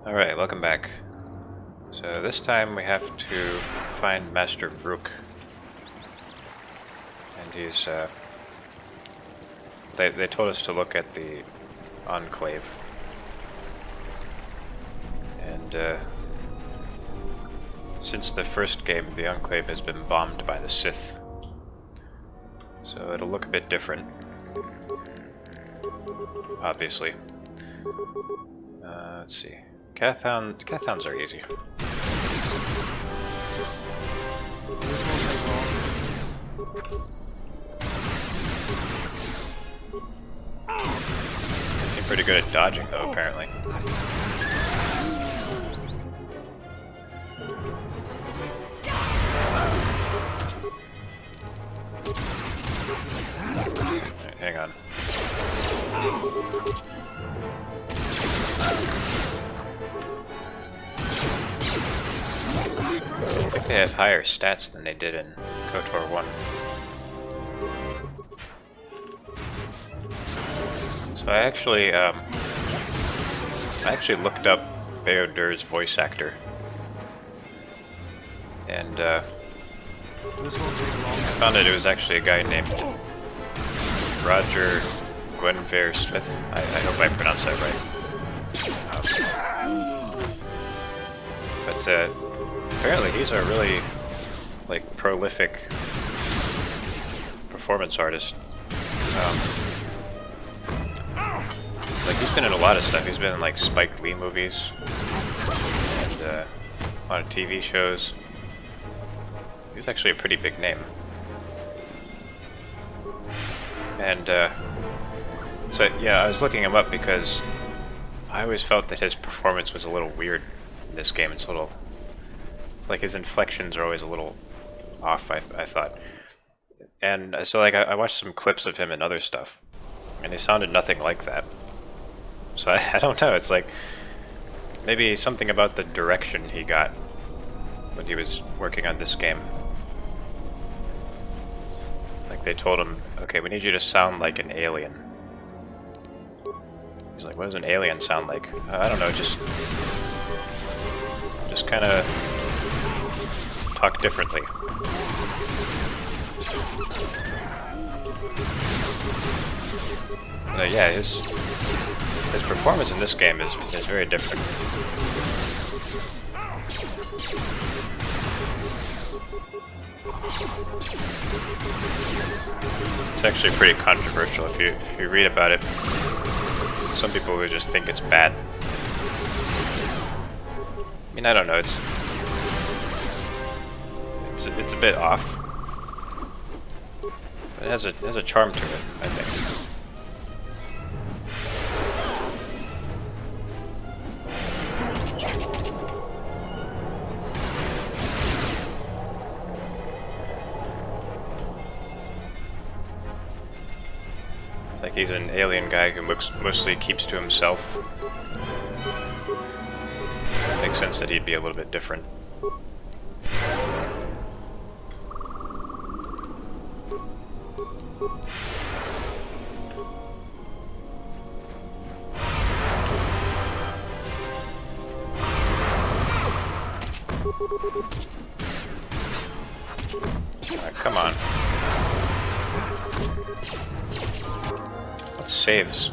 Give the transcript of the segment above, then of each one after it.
Alright, welcome back. So this time we have to find Master Vrook. And he's, they told us to look at the Enclave. And, since the first game, the Enclave has been bombed by the Sith. So it'll look a bit different. Obviously. Let's see. Cathhounds are easy. They seem pretty good at dodging though, apparently. Right, hang on. I think they have higher stats than they did in KotOR 1. So I actually looked up KotOR's voice actor, and I found that it was actually a guy named Roger Gwenver Smith. I hope I pronounced that right. But apparently he's a really prolific performance artist. He's been in a lot of stuff. He's been in Spike Lee movies and a lot of TV shows. He's actually a pretty big name. And so yeah, I was looking him up because I always felt that his performance was a little weird in this game. It's a little his inflections are always a little off, I thought. And so I watched some clips of him and other stuff, and he sounded nothing like that. So I don't know, it's maybe something about the direction he got when he was working on this game. They told him, okay, we need you to sound like an alien. He's like, what does an alien sound like? I don't know, just kind of talk differently. Yeah, his performance in this game is very different. It's actually pretty controversial if you read about it. Some people would just think it's bad. I mean, I don't know. It's a bit off. But it has a charm to it, I think. He's an alien guy who mostly keeps to himself. It makes sense that he'd be a little bit different. Come on. Saves.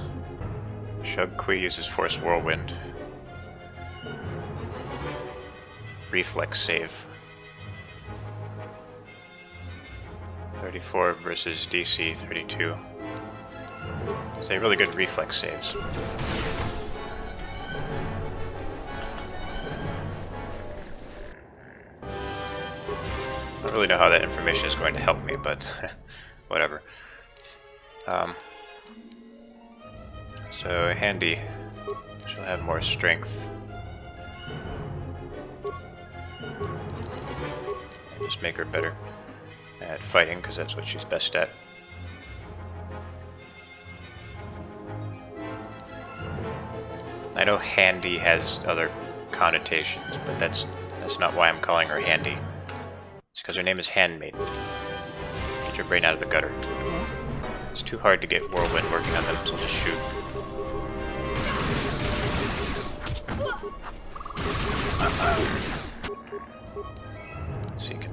Shug uses Force Whirlwind. Reflex save. 34 versus DC 32. So really good reflex saves. I don't really know how that information is going to help me, but whatever. So Handy, she'll have more strength. Just make her better at fighting, because that's what she's best at. I know Handy has other connotations, but that's not why I'm calling her Handy. It's because her name is Handmaiden. Get your brain out of the gutter. Yes. It's too hard to get Whirlwind working on them, so I'll just shoot.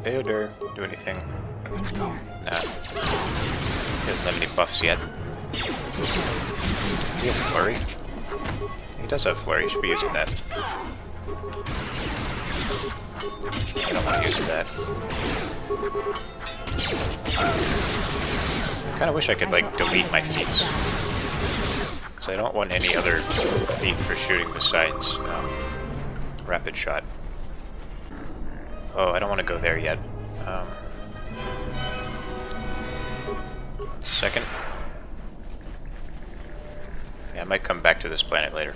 Theodore do anything? Let's go. Nah. He doesn't have any buffs yet. Does he have flurry? He does have flurry, he should be using that. I don't want to use that. I kinda wish I could like delete my feats. Because I don't want any other feat for shooting besides rapid shot. Oh, I don't want to go there yet. Second. Yeah, I might come back to this planet later.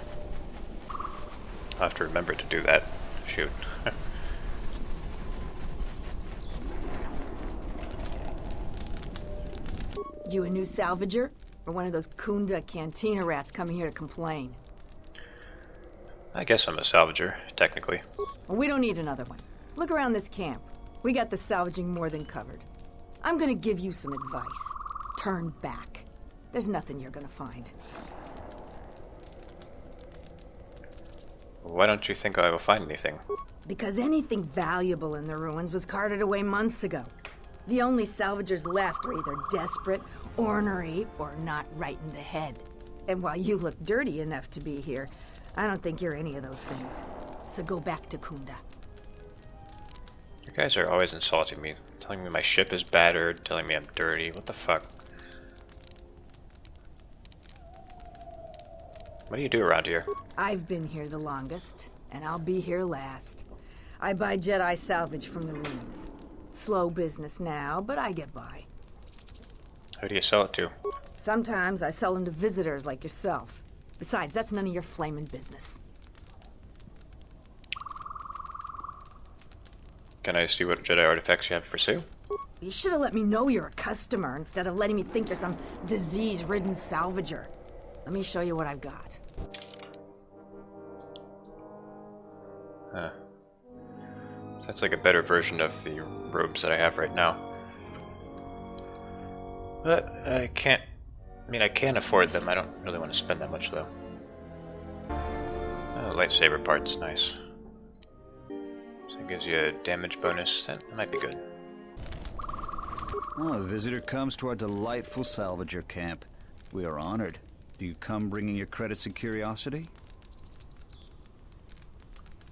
I'll have to remember to do that. Shoot. You a new salvager? Or one of those Kunda cantina rats coming here to complain? I guess I'm a salvager, technically. Well, we don't need another one. Look around this camp. We got the salvaging more than covered. I'm gonna give you some advice. Turn back. There's nothing you're gonna find. Why don't you think I will find anything? Because anything valuable in the ruins was carted away months ago. The only salvagers left are either desperate, ornery, or not right in the head. And while you look dirty enough to be here, I don't think you're any of those things. So go back to Kunda. You guys are always insulting me, telling me my ship is battered, telling me I'm dirty. What the fuck? What do you do around here? I've been here the longest, and I'll be here last. I buy Jedi salvage from the ruins. Slow business now, but I get by. Who do you sell it to? Sometimes I sell them to visitors like yourself. Besides, that's none of your flaming business. Can I see what Jedi artifacts you have for sale? You should have let me know you're a customer instead of letting me think you're some disease-ridden salvager. Let me show you what I've got. Huh. So that's like a better version of the robes that I have right now. But I can't... I mean, I can afford them. I don't really want to spend that much, though. Oh, lightsaber parts. Nice. So it gives you a damage bonus. That might be good. Oh, a visitor comes to our delightful salvager camp. We are honored. Do you come bringing your credits and curiosity?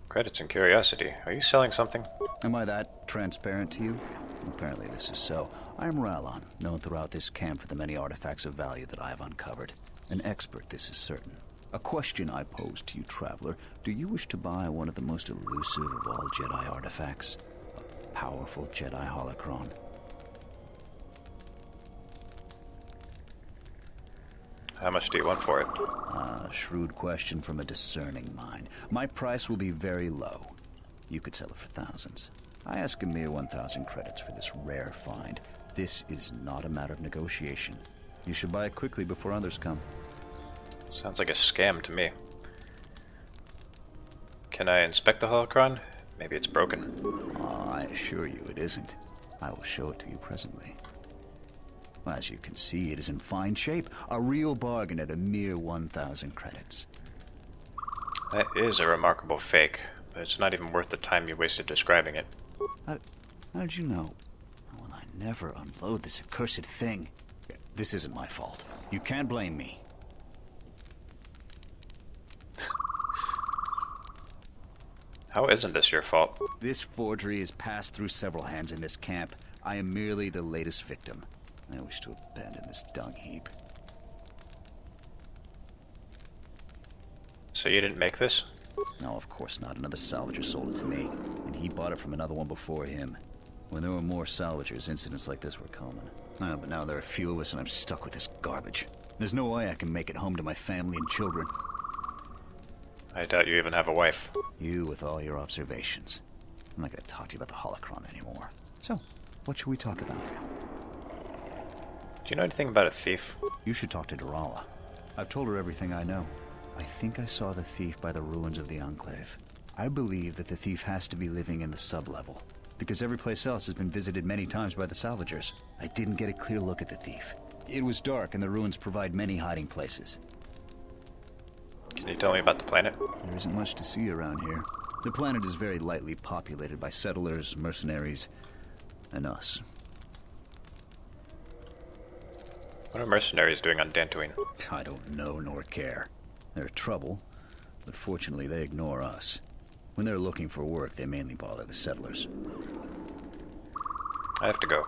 Credits and curiosity. Are you selling something? Am I that transparent to you? Apparently this is so. I am Ralon, known throughout this camp for the many artifacts of value that I have uncovered. An expert, this is certain. A question I pose to you, traveler. Do you wish to buy one of the most elusive of all Jedi artifacts? A powerful Jedi holocron? How much do you want for it? A shrewd question from a discerning mind. My price will be very low. You could sell it for thousands. I ask a mere 1,000 credits for this rare find. This is not a matter of negotiation. You should buy it quickly before others come. Sounds like a scam to me. Can I inspect the holocron? Maybe it's broken. I assure you it isn't. I will show it to you presently. As you can see, it is in fine shape. A real bargain at a mere 1,000 credits. That is a remarkable fake, but it's not even worth the time you wasted describing it. How did you know? Well, I never unload this accursed thing. This isn't my fault. You can't blame me. How isn't this your fault? This forgery has passed through several hands in this camp. I am merely the latest victim. I wish to abandon this dung heap. So you didn't make this? No, of course not. Another salvager sold it to me, and he bought it from another one before him. When there were more salvagers, incidents like this were common. But now there are few of us, and I'm stuck with this garbage. There's no way I can make it home to my family and children. I doubt you even have a wife. You with all your observations. I'm not going to talk to you about the holocron anymore. So, what should we talk about? Do you know anything about a thief? You should talk to Durala. I've told her everything I know. I think I saw the thief by the ruins of the Enclave. I believe that the thief has to be living in the sublevel, because every place else has been visited many times by the salvagers. I didn't get a clear look at the thief. It was dark, and the ruins provide many hiding places. Can you tell me about the planet? There isn't much to see around here. The planet is very lightly populated by settlers, mercenaries. and us. What are mercenaries doing on Dantooine? I don't know nor care. They're trouble, but fortunately they ignore us. When they're looking for work, they mainly bother the settlers. I have to go.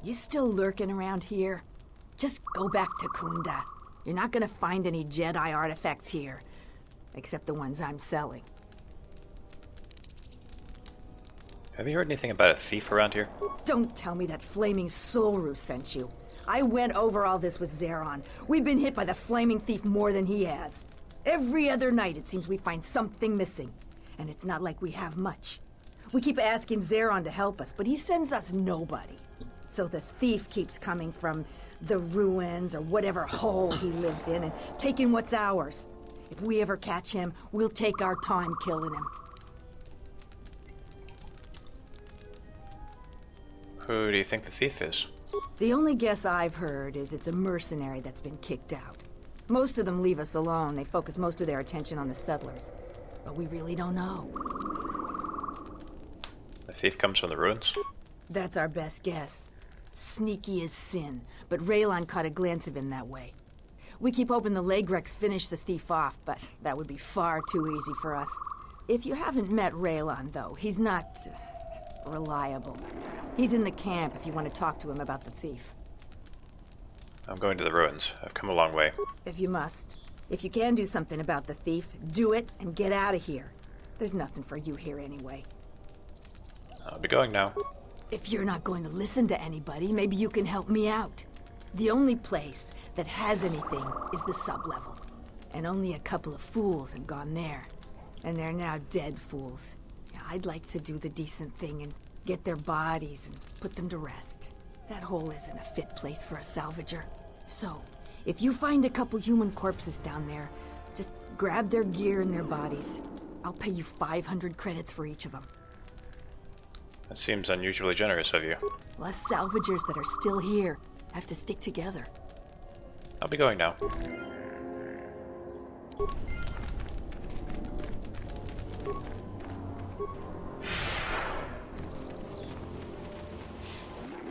You still lurking around here? Just go back to Kunda. You're not gonna find any Jedi artifacts here. Except the ones I'm selling. Have you heard anything about a thief around here? Don't tell me that flaming Solru sent you. I went over all this with Zeron. We've been hit by the flaming thief more than he has. Every other night it seems we find something missing. And it's not like we have much. We keep asking Zeron to help us, but he sends us nobody. So the thief keeps coming from the ruins or whatever hole he lives in and taking what's ours. If we ever catch him, we'll take our time killing him. Who do you think the thief is? The only guess I've heard is it's a mercenary that's been kicked out. Most of them leave us alone. They focus most of their attention on the settlers. But we really don't know. The thief comes from the ruins? That's our best guess. Sneaky as sin, but Raylon caught a glance of him that way. We keep hoping the Legrex finish the thief off, but that would be far too easy for us. If you haven't met Raylon, though, he's not reliable. He's in the camp if you want to talk to him about the thief. I'm going to the ruins. I've come a long way. If you must. If you can do something about the thief, do it and get out of here. There's nothing for you here anyway. I'll be going now. If you're not going to listen to anybody, maybe you can help me out. The only place that has anything is the sublevel. And only a couple of fools have gone there. And they're now dead fools. I'd like to do the decent thing and get their bodies and put them to rest. That hole isn't a fit place for a salvager. So, if you find a couple human corpses down there, just grab their gear and their bodies. I'll pay you 500 credits for each of them. That seems unusually generous of you. Us salvagers that are still here have to stick together. I'll be going now.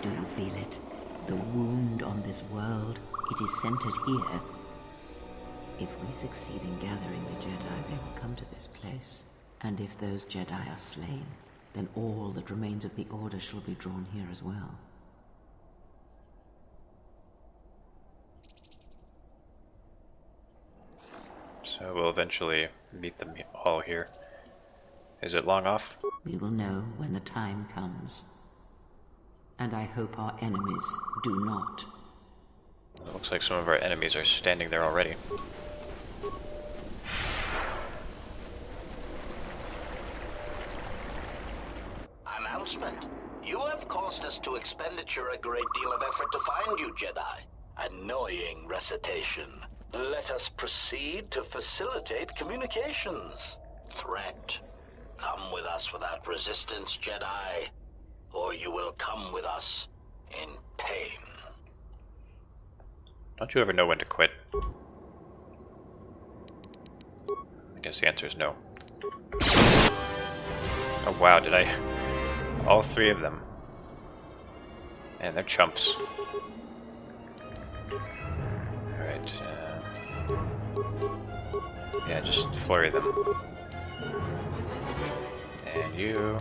Do you feel it? The wound on this world, it is centered here. If we succeed in gathering the Jedi, they will come to this place. And if those Jedi are slain, then all that remains of the Order shall be drawn here as well. So we'll eventually meet them all here. Is it long off? We will know when the time comes. And I hope our enemies do not. It looks like some of our enemies are standing there already. Announcement. You have caused us to expenditure a great deal of effort to find you, Jedi. Annoying recitation. Let us proceed to facilitate communications. Threat. Come with us without resistance, Jedi, or you will come with us in pain. Don't you ever know when to quit? I guess the answer is no. Oh wow, did I... All three of them. Man, they're chumps. Alright, yeah, just flurry them. And you...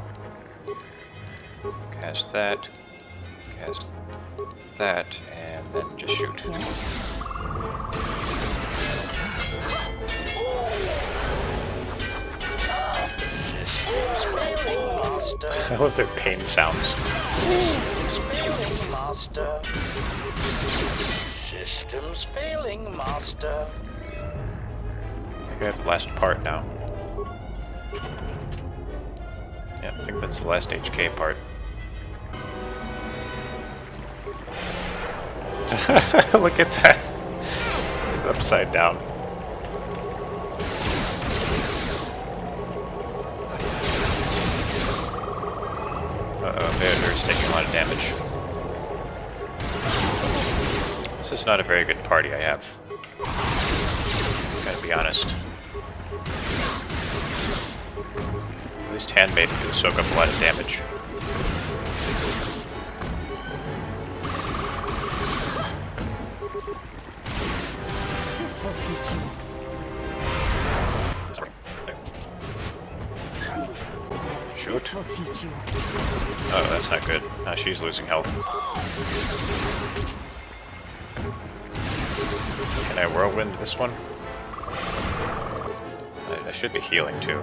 Cast that. Cast that, and then just shoot. I love their pain sounds. Failing, Master. Systems failing, Master. I think I have the last part now. Yeah, I think that's the last HK part. Look at that. It's upside down. Uh-oh, Vader's taking a lot of damage. This is not a very good party I have. Gotta be honest. At least handmade can soak up a lot of damage. This will teach you. Shoot. This will teach you. Oh, that's not good. Now she's losing health. Can I whirlwind this one? I should be healing too.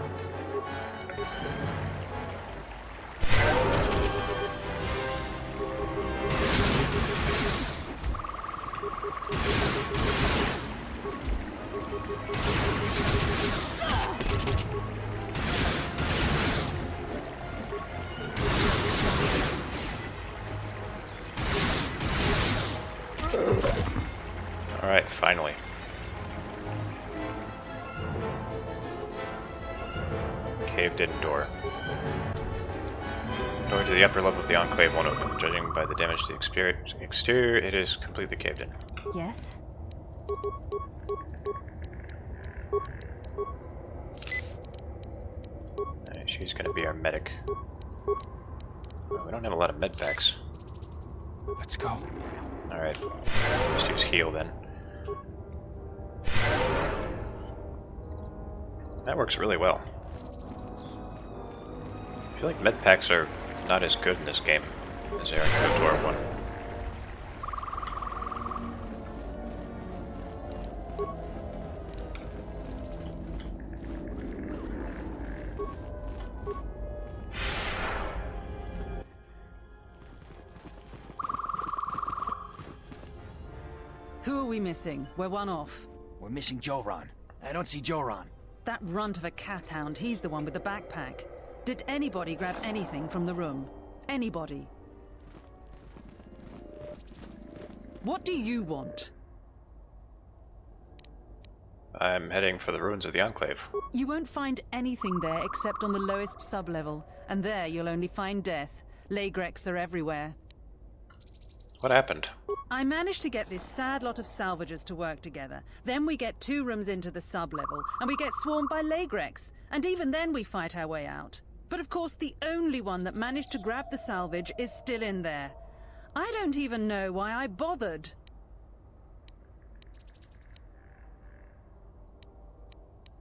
Alright, finally. Caved-in door. Door to the upper level of the Enclave won't open. Judging by the damage to the exterior, it is completely caved in. Yes? Alright, she's gonna be our medic. Oh, we don't have a lot of med packs. Let's go. Alright, just use heal then. That works really well. I feel like med packs are not as good in this game as they are in KotOR 1. Who are we missing? We're one off. We're missing Joran. I don't see Joran. That runt of a cat hound, he's the one with the backpack. Did anybody grab anything from the room? Anybody? What do you want? I'm heading for the ruins of the Enclave. You won't find anything there except on the lowest sub-level, and there you'll only find death. Lagreks are everywhere. What happened? I managed to get this sad lot of salvagers to work together. Then we get 2 rooms into the sub-level, and we get swarmed by Lagreks. And even then we fight our way out. But of course the only one that managed to grab the salvage is still in there. I don't even know why I bothered.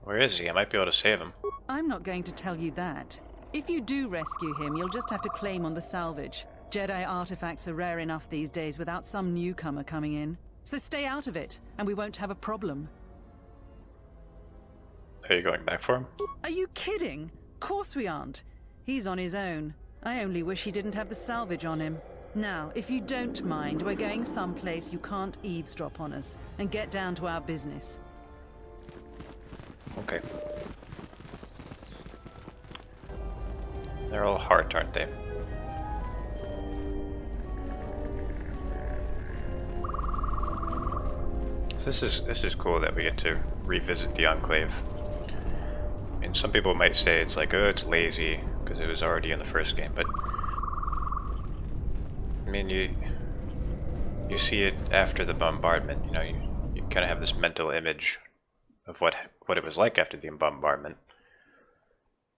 Where is he? I might be able to save him. I'm not going to tell you that. If you do rescue him, you'll just have to claim on the salvage. Jedi artifacts are rare enough these days without some newcomer coming in. So stay out of it, and we won't have a problem. Are you going back for him? Are you kidding? Course we aren't. He's on his own. I only wish he didn't have the salvage on him. Now, if you don't mind, we're going someplace you can't eavesdrop on us, and get down to our business. Okay. They're all heart, aren't they? This is cool that we get to revisit the Enclave. I mean, some people might say it's like, oh, it's lazy because it was already in the first game, but I mean, you see it after the bombardment. You know, you kind of have this mental image of what it was like after the bombardment.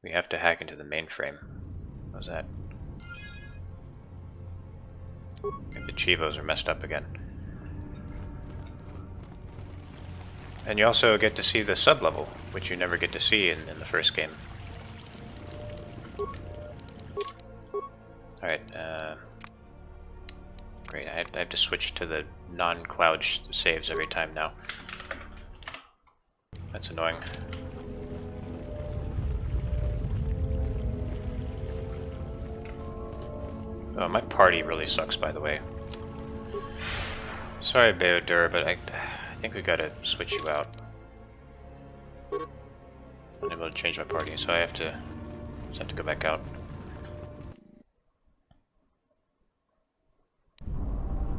We have to hack into the mainframe. How's that? I think the Chivos are messed up again. And you also get to see the sub-level, which you never get to see in the first game. Alright, great, I have to switch to the non-cloud saves every time now. That's annoying. Oh, my party really sucks, by the way. Sorry, Beodur, but I think we gotta switch you out. I'm unable to change my party, so I have to go back out.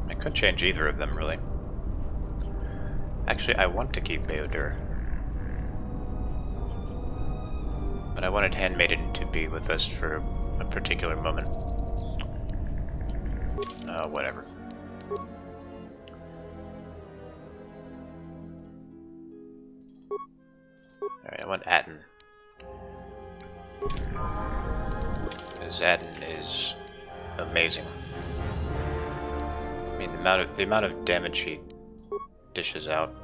I could change either of them, really. Actually, I want to keep Beodur. But I wanted Handmaiden to be with us for a particular moment. Whatever. Alright, I want Atten. Zadin is amazing. I mean, the amount of damage he dishes out.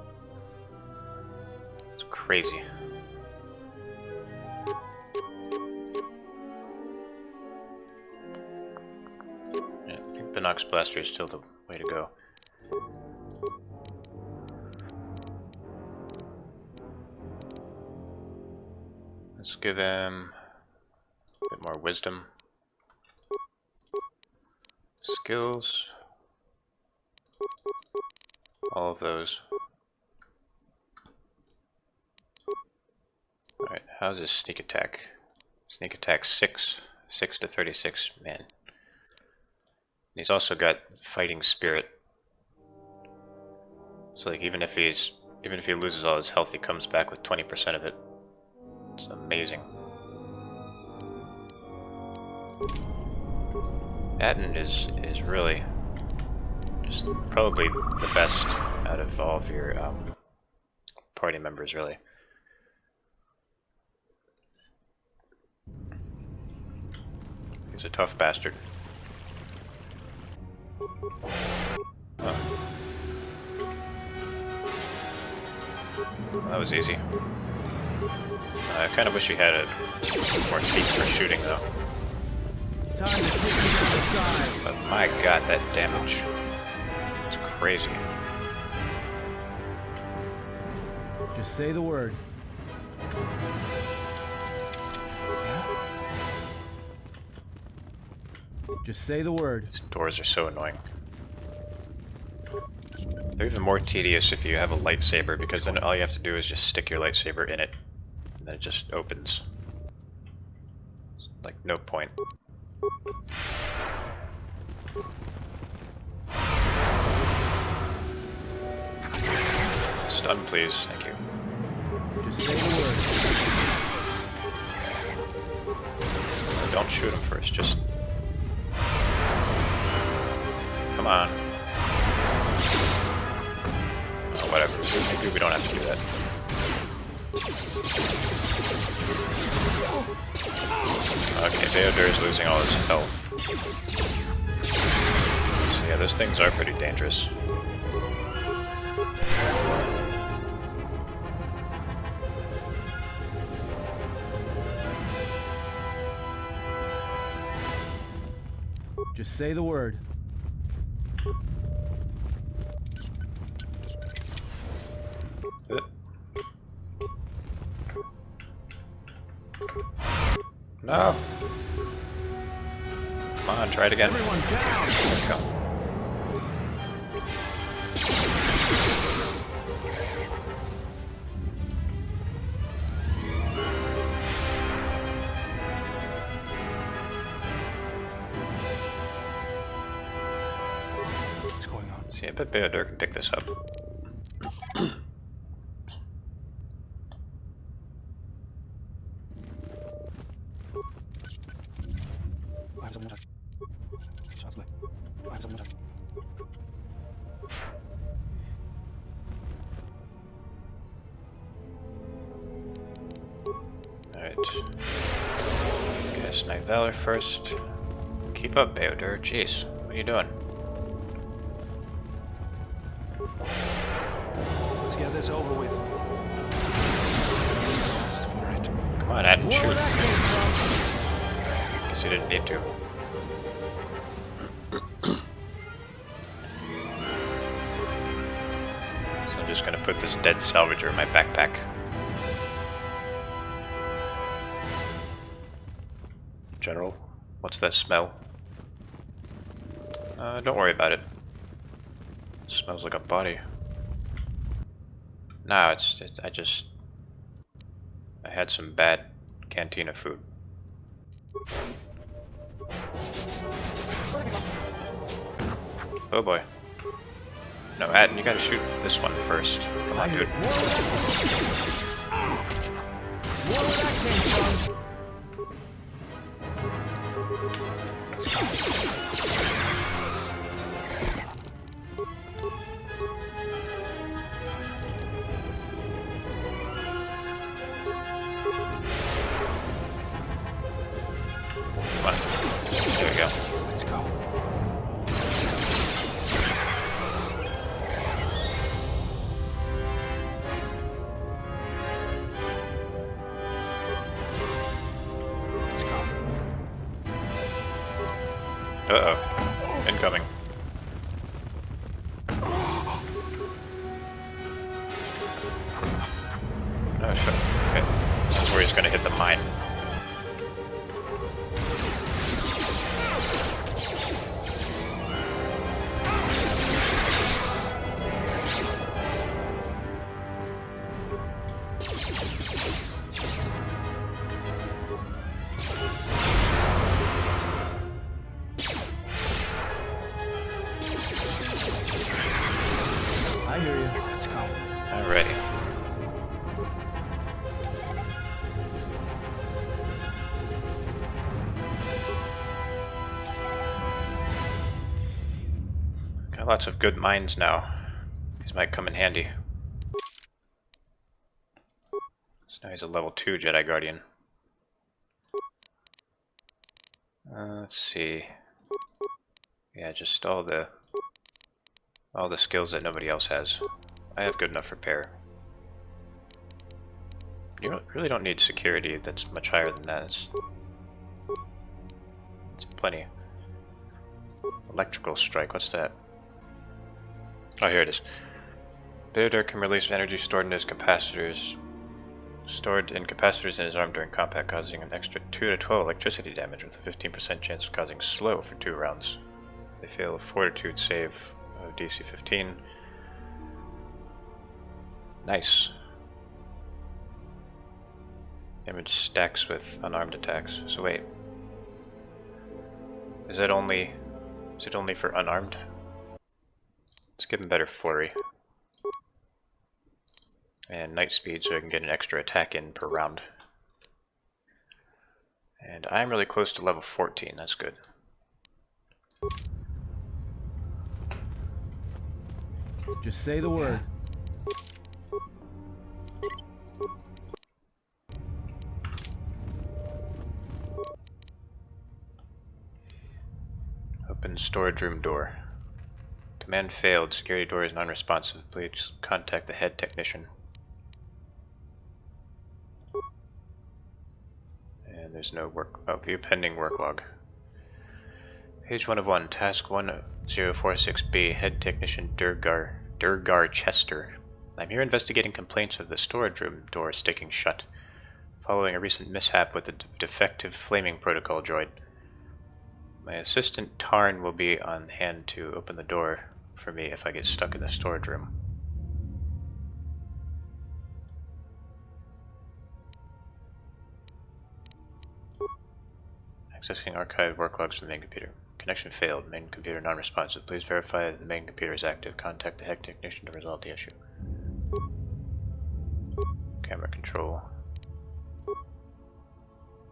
It's crazy. Yeah, I think the Nox Blaster is still the way to go. Let's give him a bit more wisdom. Skills. All of those. Alright, how's his sneak attack? Sneak attack 6 to 36, man. And he's also got fighting spirit. So like even if he loses all his health, he comes back with 20% of it. It's amazing. Adden is really just probably the best out of all of your party members, really. He's a tough bastard. Oh. Well, that was easy. I kind of wish he had more feats for shooting, though. But my god, that damage is crazy. Just say the word. Just say the word. These doors are so annoying. They're even more tedious if you have a lightsaber, because then all you have to do is just stick your lightsaber in it, and then it just opens. It's like, no point. Stun, please. Thank you. Just say the word. Don't shoot him first, just... Come on. Oh, whatever. Maybe we don't have to do that. Okay, Theodore is losing all his health. So yeah, those things are pretty dangerous. Just say the word. No! Come on, try it again. Everyone down. There we go. What's going on? See, I bet Beodor can pick this up. Alright. Cast Night Valor first. Keep up, Beodor. Jeez, what are you doing? Let's get this over with. Asked for it. Come on, Adden, shoot. Where that came from? Guess you didn't need to. So I'm just gonna put this dead salvager in my backpack. General, what's that smell? Don't worry about it. It smells like a body. No, I had some bad cantina food. Oh boy. No, Adden, you gotta shoot this one first. Come on, dude. Where that came from? Uh-oh. Incoming. Oh, shit. Okay. That's where he's gonna hit the mine. I hear you. Let's go. Alrighty. Got lots of good mines now. These might come in handy. So now he's a level 2 Jedi Guardian. Let's see. Yeah, just all the skills that nobody else has. I have good enough repair. You really don't need security that's much higher than that. It's plenty. Electrical strike, what's that? Oh, here it is. Theodore can release energy stored in his capacitors. Stored in capacitors in his arm during combat, causing an extra 2 to 12 electricity damage with a 15% chance of causing slow for 2 rounds. They fail a fortitude save of DC 15. Nice. Damage stacks with unarmed attacks. So wait. Is it only for unarmed? Let's give him better flurry. And night speed so I can get an extra attack in per round. And I'm really close to level 14, that's good. Just say the word. Open storage room door. Command failed. Security door is non-responsive. Please contact the head technician. And there's no work. Oh, view pending work log. Page 1 of 1. Task 1046B. Head technician Durgar Chester. I'm here investigating complaints of the storage room door sticking shut, following a recent mishap with the defective flaming protocol droid. My assistant Tarn will be on hand to open the door for me if I get stuck in the storage room. Accessing archived work logs from the main computer. Connection failed. Main computer non-responsive. Please verify that the main computer is active. Contact the head technician to resolve the issue. Camera control.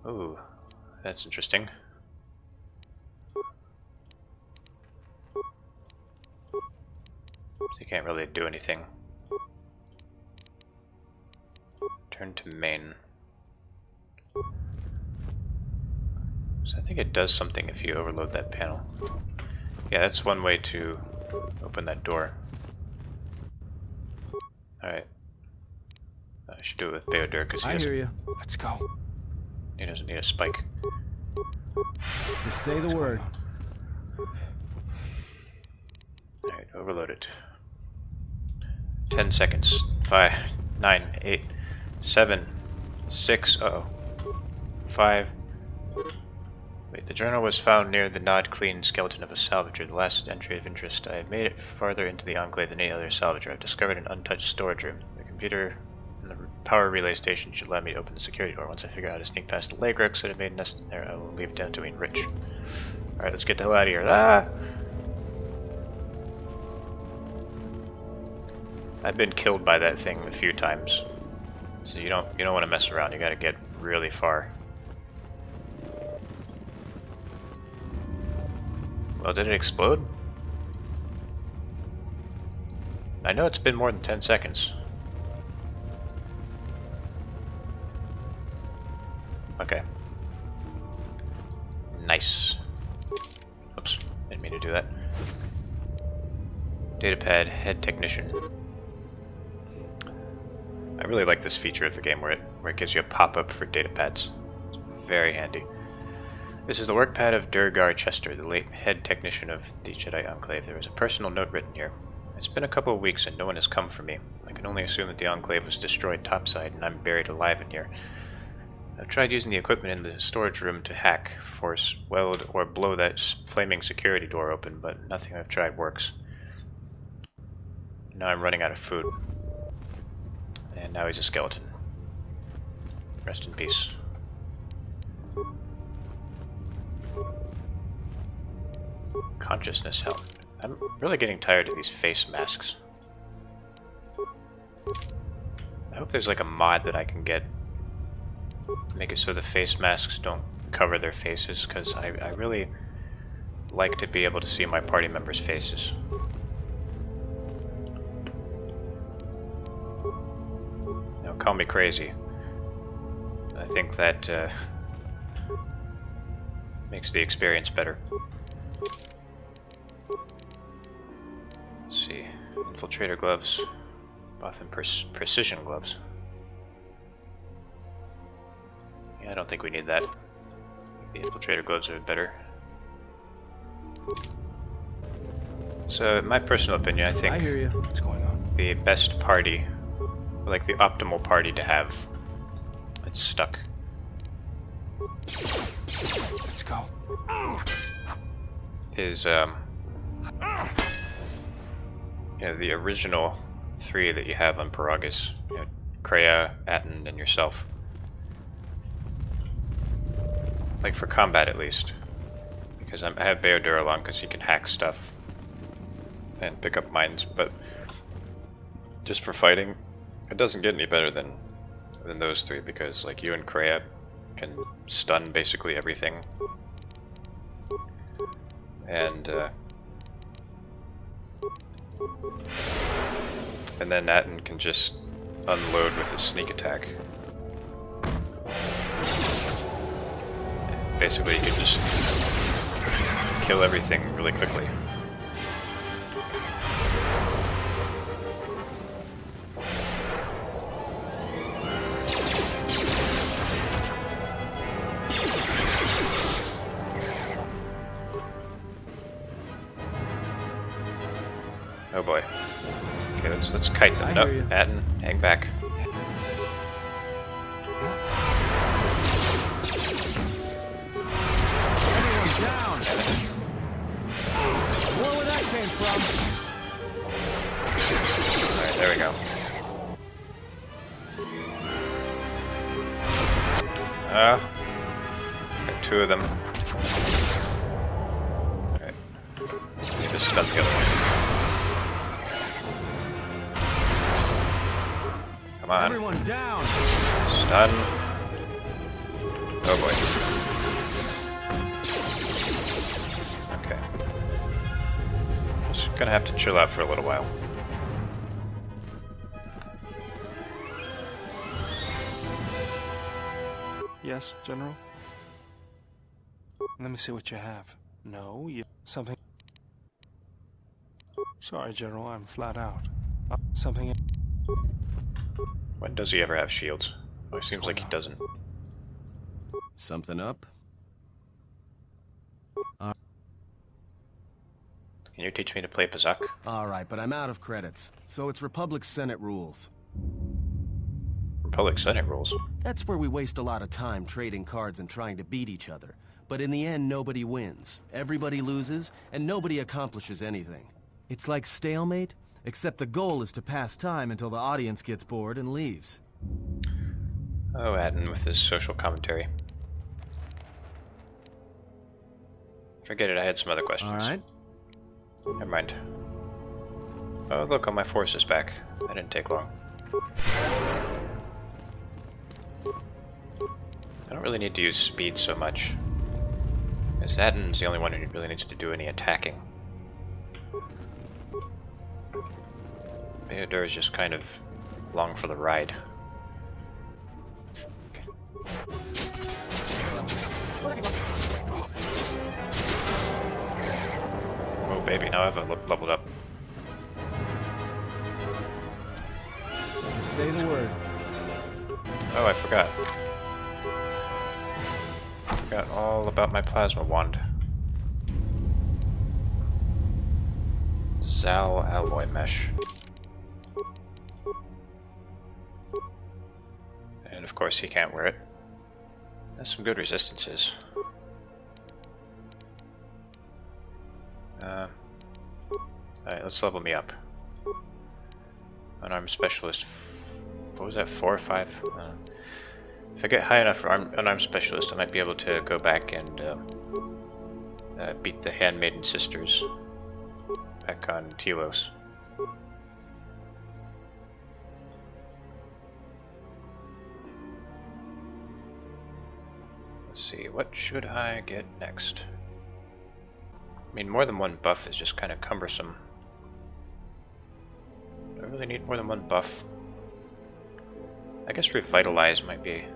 Ooh, that's interesting. So you can't really do anything. Turn to main. So I think it does something if you overload that panel. Yeah, that's one way to open that door. Alright. I should do it with Theodore because I hear you. Let's go. He doesn't need a spike. Just say the word. Alright, overload it. 10 seconds. 5, 9, 8, 7, 6, uh-oh. 5. Wait, the journal was found near the Nod-Clean skeleton of a salvager, the last entry of interest. I have made it farther into the Enclave than any other salvager. I've discovered an untouched storage room. The computer and the power relay station should allow me to open the security door. Once I figure out how to sneak past the Lagrux that have made a nest in there, I will leave Dantooine rich. Alright, let's get the hell out of here. Ah! I've been killed by that thing a few times. So you don't want to mess around, you gotta get really far. Well, did it explode? I know it's been more than 10 seconds. Okay. Nice. Oops, didn't mean to do that. Datapad, head technician. I really like this feature of the game where it gives you a pop-up for datapads. It's very handy. This is the workpad of Durgar Chester, the late head technician of the Jedi Enclave. There is a personal note written here. It's been a couple of weeks and no one has come for me. I can only assume that the Enclave was destroyed topside and I'm buried alive in here. I've tried using the equipment in the storage room to hack, force, weld, or blow that flaming security door open, but nothing I've tried works. Now I'm running out of food. And now he's a skeleton. Rest in peace. Consciousness help. I'm really getting tired of these face masks. I hope there's like a mod that I can get. Make it so the face masks don't cover their faces, because I really like to be able to see my party members' faces. Now, call me crazy. I think that makes the experience better. Let's see. Infiltrator gloves. Both in precision gloves. Yeah, I don't think we need that. The infiltrator gloves are better. So, in my personal opinion, I think I hear you. What's going on? the best party, like the optimal party to have, it's stuck, Let's go. is you know, the original three that you have on Paragus, you know, Kreia, Atten, and yourself. Like for combat at least, because I have Beodur along because he can hack stuff and pick up mines, but just for fighting, it doesn't get any better than those three, because like you and Kreia can stun basically everything, and then Atten can just unload with his sneak attack. Basically, you can just kill everything really quickly. Oh boy. Okay, let's kite them. No, Atten, hang back. Down. More where that came from. Alright, there we go. Got two of them. Alright. Just stun the other one. Come on. Everyone down. Stun. Oh boy. Okay. Just gonna have to chill out for a little while. Yes, General? Let me see what you have. No, you... something... Sorry, General, I'm flat out. Something... When does he ever have shields? Oh, it seems like he doesn't. Something up? Can you teach me to play Pazak? Alright, but I'm out of credits. So it's Republic Senate rules. Republic Senate rules. That's where we waste a lot of time trading cards and trying to beat each other. But in the end, nobody wins. Everybody loses, and nobody accomplishes anything. It's like stalemate, except the goal is to pass time until the audience gets bored and leaves. Oh, Atten with his social commentary. Forget it, I had some other questions. Alright. Never mind. Oh, look, all my force is back. That didn't take long. I don't really need to use speed so much, because Atten's the only one who really needs to do any attacking. Beodur is just kind of along for the ride. Oh baby, now I've leveled up. Say the word. Oh, I forgot. forgot all about my plasma wand. Zal alloy mesh. And of course he can't wear it. That's some good resistances. Alright, let's level me up. Unarmed specialist. What was that, 4 or 5? If I get high enough for unarmed specialist, I might be able to go back and beat the handmaiden sisters back on Telos. Let's see, what should I get next? I mean, more than one buff is just kind of cumbersome. Do I really need more than one buff? I guess Revitalize might be a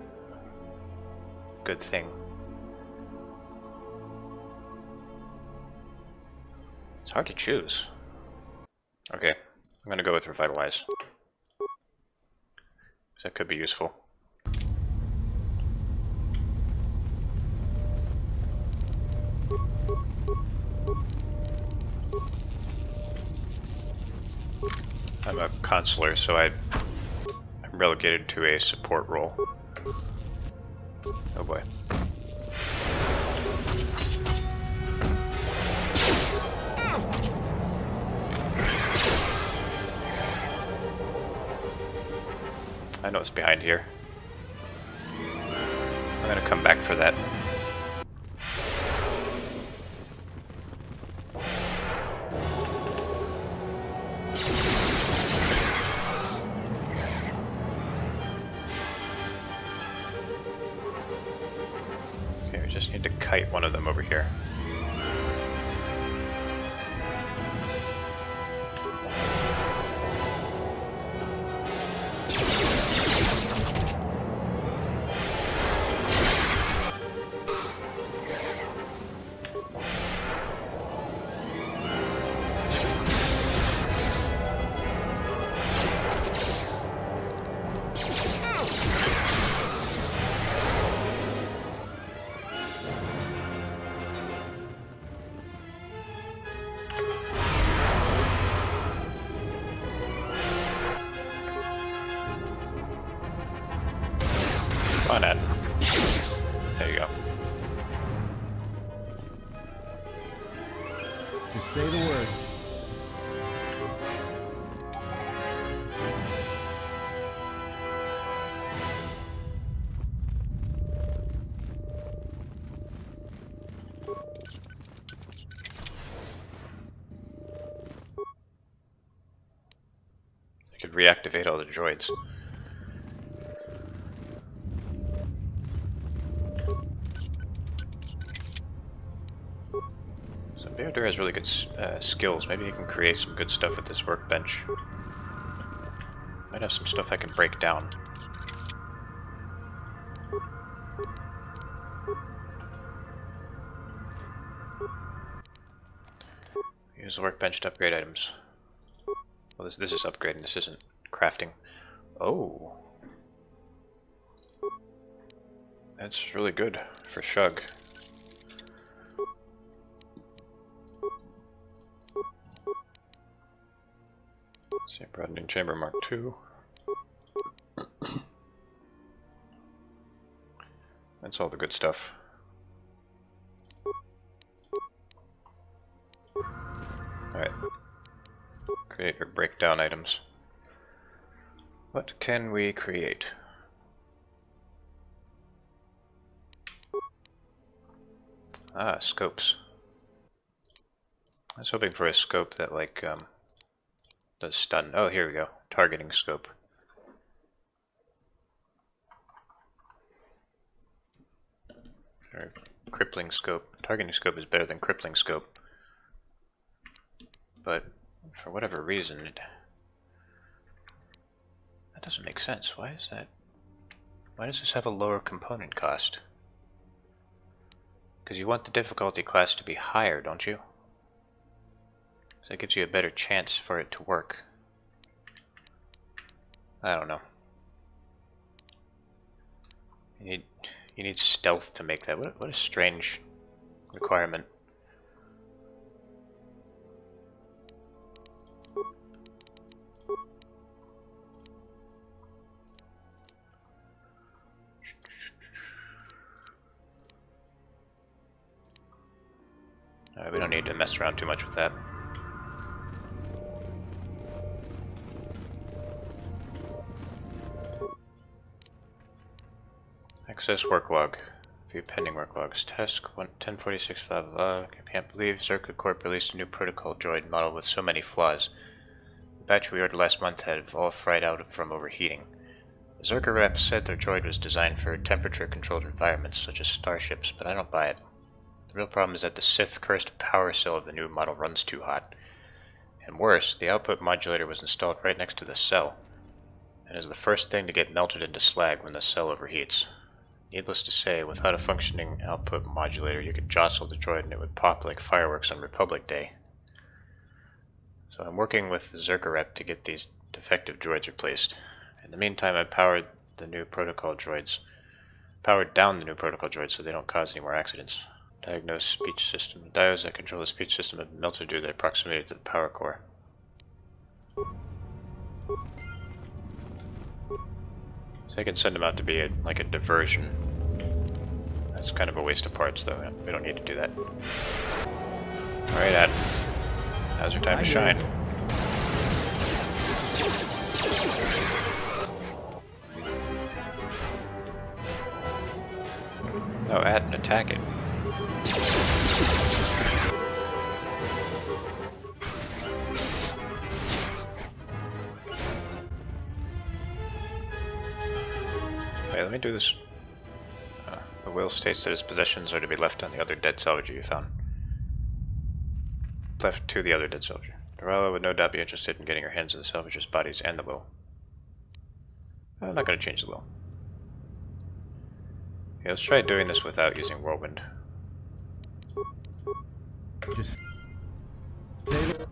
good thing. It's hard to choose. Okay, I'm gonna go with Revitalize. That could be useful. I'm a consular, so I'm relegated to a support role. Oh boy. I know it's behind here. I'm gonna come back for that. Okay, we just need to kite one of them over here. On it. There you go. Just say the word. I could reactivate all the droids. Bearder has really good skills. Maybe he can create some good stuff with this workbench. Might have some stuff I can break down. Use the workbench to upgrade items. Well, this is upgrading. This isn't crafting. Oh, that's really good for Shug. See, broadening chamber Mark II. That's all the good stuff. Alright. Create or break down items. What can we create? Ah, scopes. I was hoping for a scope that, like, does stun. Oh, here we go. Targeting scope. Or crippling scope. Targeting scope is better than crippling scope. But for whatever reason, that doesn't make sense. Why is that? Why does this have a lower component cost? Because you want the difficulty class to be higher, don't you? So that gives you a better chance for it to work. I don't know. You You need stealth to make that. What a strange requirement. We don't need to mess around too much with that. Access work log. View pending work logs. Task 1046 blah blah blah. I can't believe Zerka Corp released a new protocol droid model with so many flaws. The batch we ordered last month had all fried out from overheating. The Zerka rep said their droid was designed for temperature-controlled environments such as starships, but I don't buy it. The real problem is that the Sith-cursed power cell of the new model runs too hot. And worse, the output modulator was installed right next to the cell, and is the first thing to get melted into slag when the cell overheats. Needless to say, without a functioning output modulator, you could jostle the droid and it would pop like fireworks on Republic Day. So I'm working with the Zerka rep to get these defective droids replaced. In the meantime, I powered down the new protocol droids so they don't cause any more accidents. Diagnose speech system. The diodes that control the speech system have melted due to their proximity to the power core. So I can send them out to be like a diversion. That's kind of a waste of parts though. We don't need to do that. Alright, Ad. Now's your time to shine. Oh, Ad and attack it. Wait, let me do this. The will states that his possessions are to be left on the other dead salvager you found. Left to the other dead salvager. Dorella would no doubt be interested in getting her hands on the salvager's bodies and the will. I'm not going to change the will. Okay, let's try doing this without using Whirlwind. Just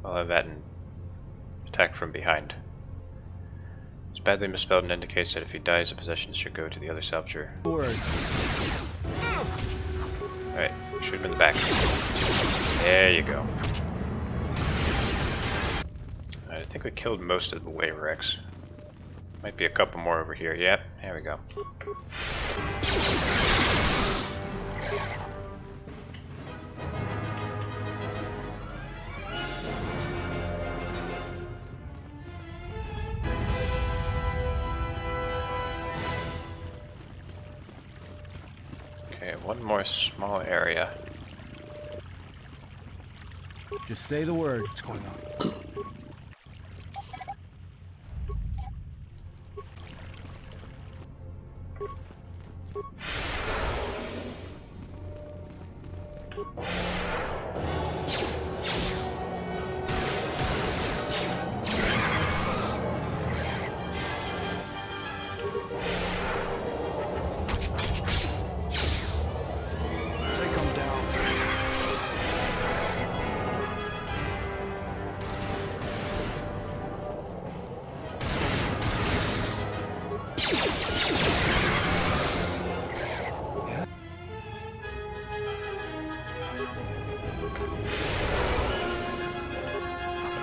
I'll have that and attack from behind. It's badly misspelled and indicates that if he dies, the possessions should go to the other salvager. word. Alright, shoot him in the back. There you go. Alright, I think we killed most of the Layrex. Might be a couple more over here. Yep, there we go. Okay, one more small area. Just say the word. What's going on?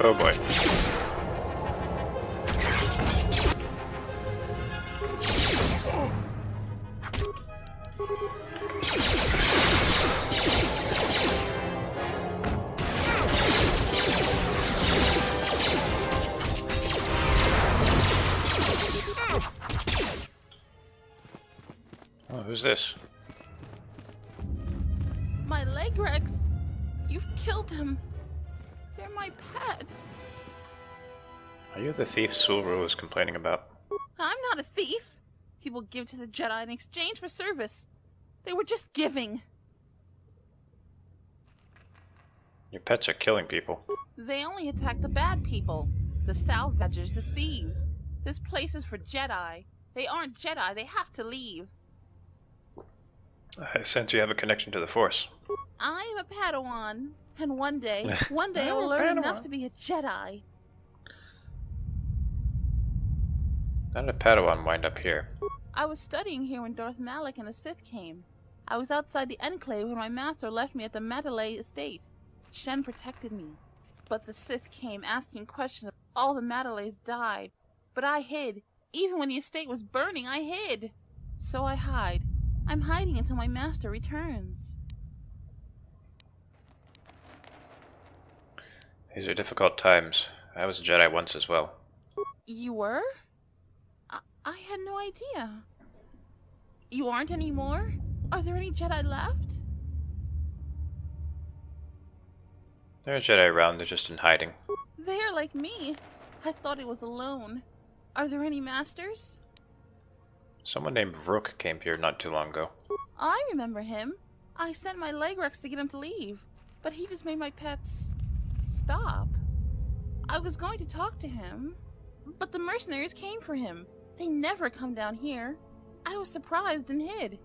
Oh boy. Oh, who's this? My Layrex! You've killed them! They're my pets! Are you the thief Sulru was complaining about? I'm not a thief! People give to the Jedi in exchange for service. They were just giving. Your pets are killing people. They only attack the bad people. The salvagers, the thieves. This place is for Jedi. They aren't Jedi, they have to leave. I sense you have a connection to the Force. I'm a Padawan. And one day I will learn enough to be a Jedi. How did a Padawan wind up here? I was studying here when Darth Malik and the Sith came. I was outside the Enclave when my master left me at the Mandalay estate. Shen protected me. But the Sith came asking questions. All the Mandalays died. But I hid. Even when the estate was burning, I hid. So I hide. I'm hiding until my master returns. These are difficult times. I was a Jedi once as well. You were? I had no idea. You aren't anymore? Are there any Jedi left? There are Jedi around, they're just in hiding. They are like me. I thought I was alone. Are there any masters? Someone named Rook came here not too long ago. I remember him. I sent my Legrex to get him to leave, but he just made my pets stop. I was going to talk to him, but the mercenaries came for him. They never come down here. I was surprised and hid.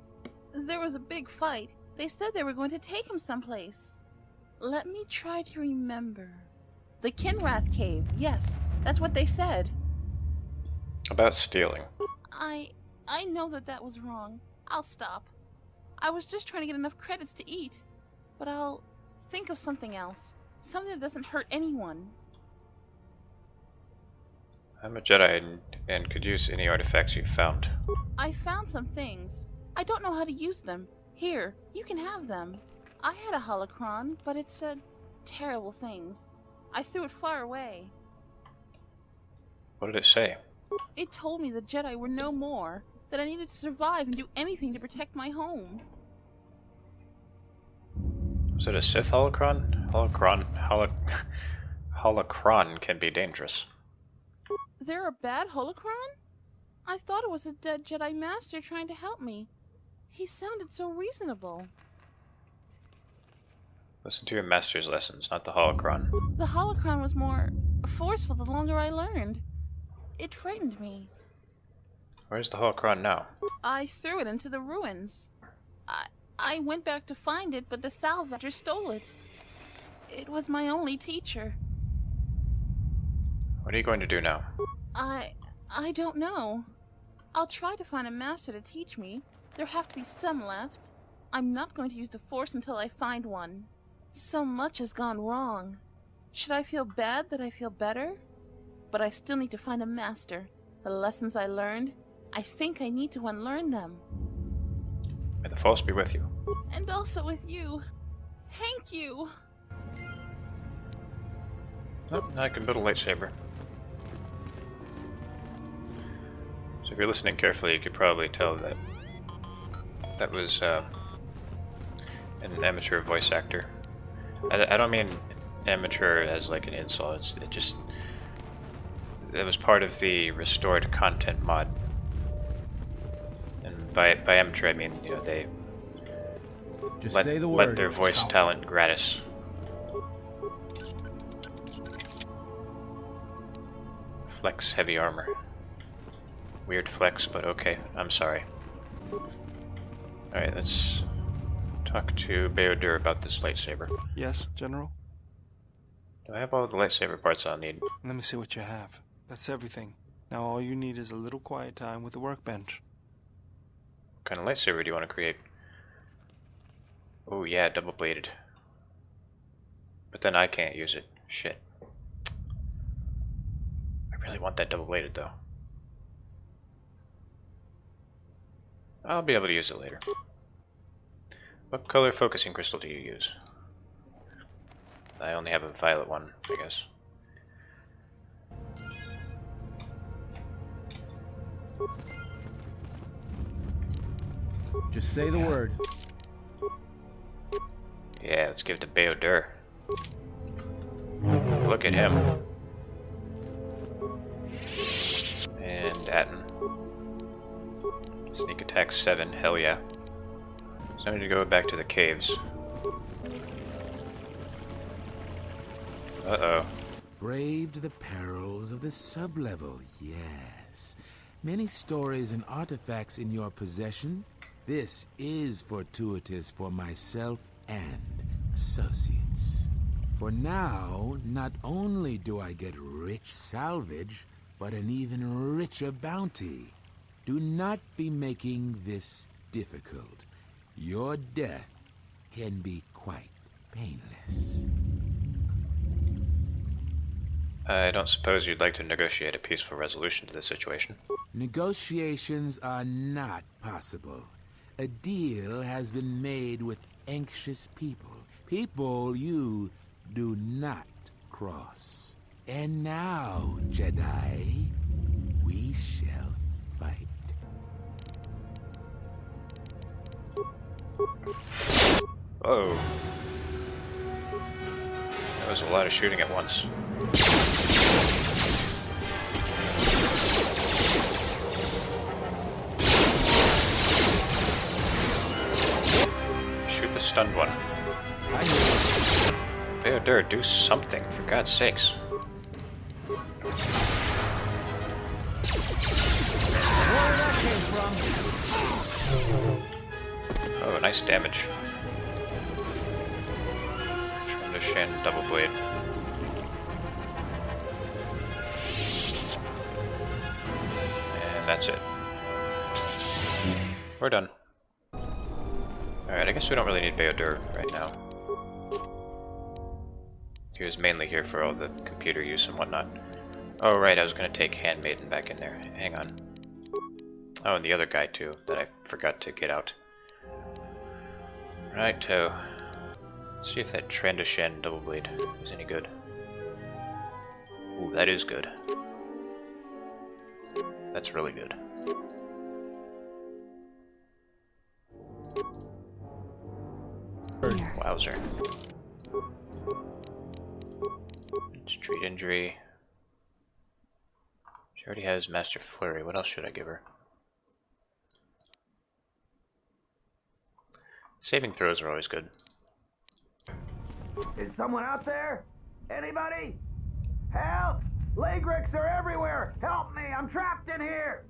There was a big fight. They said they were going to take him someplace. Let me try to remember. The Kinrath Cave, yes, that's what they said. About stealing. I know that was wrong. I'll stop. I was just trying to get enough credits to eat. But I'll think of something else. Something that doesn't hurt anyone. I'm a Jedi and could use any artifacts you've found. I found some things. I don't know how to use them. Here, you can have them. I had a holocron, but it said terrible things. I threw it far away. What did it say? It told me the Jedi were no more, that I needed to survive and do anything to protect my home. Was it a Sith holocron? Holocron can be dangerous. They're a bad holocron? I thought it was a dead Jedi Master trying to help me. He sounded so reasonable. Listen to your master's lessons, not the holocron. The holocron was more forceful the longer I learned. It frightened me. Where's the holocron now? I threw it into the ruins. I went back to find it, but the salvager stole it. It was my only teacher. What are you going to do now? I don't know. I'll try to find a master to teach me. There have to be some left. I'm not going to use the Force until I find one. So much has gone wrong. Should I feel bad that I feel better? But I still need to find a master. The lessons I learned, I think I need to unlearn them. May the Force be with you. And also with you. Thank you. Oh, now I can build a lightsaber. So if you're listening carefully, you could probably tell that that was an amateur voice actor. I don't mean amateur as like an insult. It was part of the restored content mod. And by amateur I mean, you know, they Just let say the word. their voice talent gratis. Flex heavy armor. Weird flex, but okay. I'm sorry. Alright, let's talk to Beodur about this lightsaber. Yes, General? Do I have all the lightsaber parts I'll need? Let me see what you have. That's everything. Now all you need is a little quiet time with the workbench. What kind of lightsaber do you want to create? Oh yeah, double-bladed. But then I can't use it. Shit. I really want that double-bladed though. I'll be able to use it later. What color focusing crystal do you use? I only have a violet one, I guess. Just say the word. Yeah, let's give it to Beodur. Look at him. And Atten. Sneak attack 7, hell yeah. So I need to go back to the caves. Uh-oh. Braved the perils of the sublevel, yes. Many stories and artifacts in your possession. This is fortuitous for myself and associates. For now, not only do I get rich salvage, but an even richer bounty. Do not be making this difficult. Your death can be quite painless. I don't suppose you'd like to negotiate a peaceful resolution to the situation? Negotiations are not possible. A deal has been made with anxious people. People you do not cross. And now, Jedi, we shall fight. Whoa. That was a lot of shooting at once. Shoot the stunned one. KotOR, do something, for God's sakes. Where that came from? Oh, nice damage. Shan double blade. And that's it. We're done. Alright, I guess we don't really need KotOR right now. He was mainly here for all the computer use and whatnot. Oh right, I was gonna take Handmaiden back in there. Hang on. Oh, and the other guy too, that I forgot to get out. Righto. Let's see if that Trandoshan double blade is any good. Ooh, that is good. That's really good. Wowzer. Street injury. She already has Master Flurry. What else should I give her? Saving throws are always good. Is someone out there? Anybody? Help! Lagrix are everywhere! Help me! I'm trapped in here!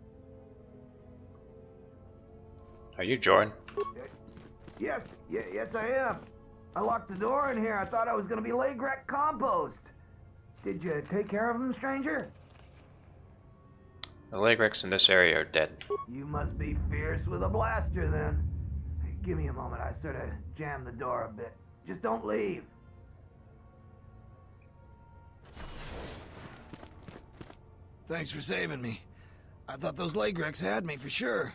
Are you Jordan? Yes I am. I locked the door in here. I thought I was gonna be Lagrek compost. Did you take care of them, stranger? The Lagrex in this area are dead. You must be fierce with a blaster then. Give me a moment. I sort of jammed the door a bit. Just don't leave. Thanks for saving me. I thought those Lagrex had me for sure.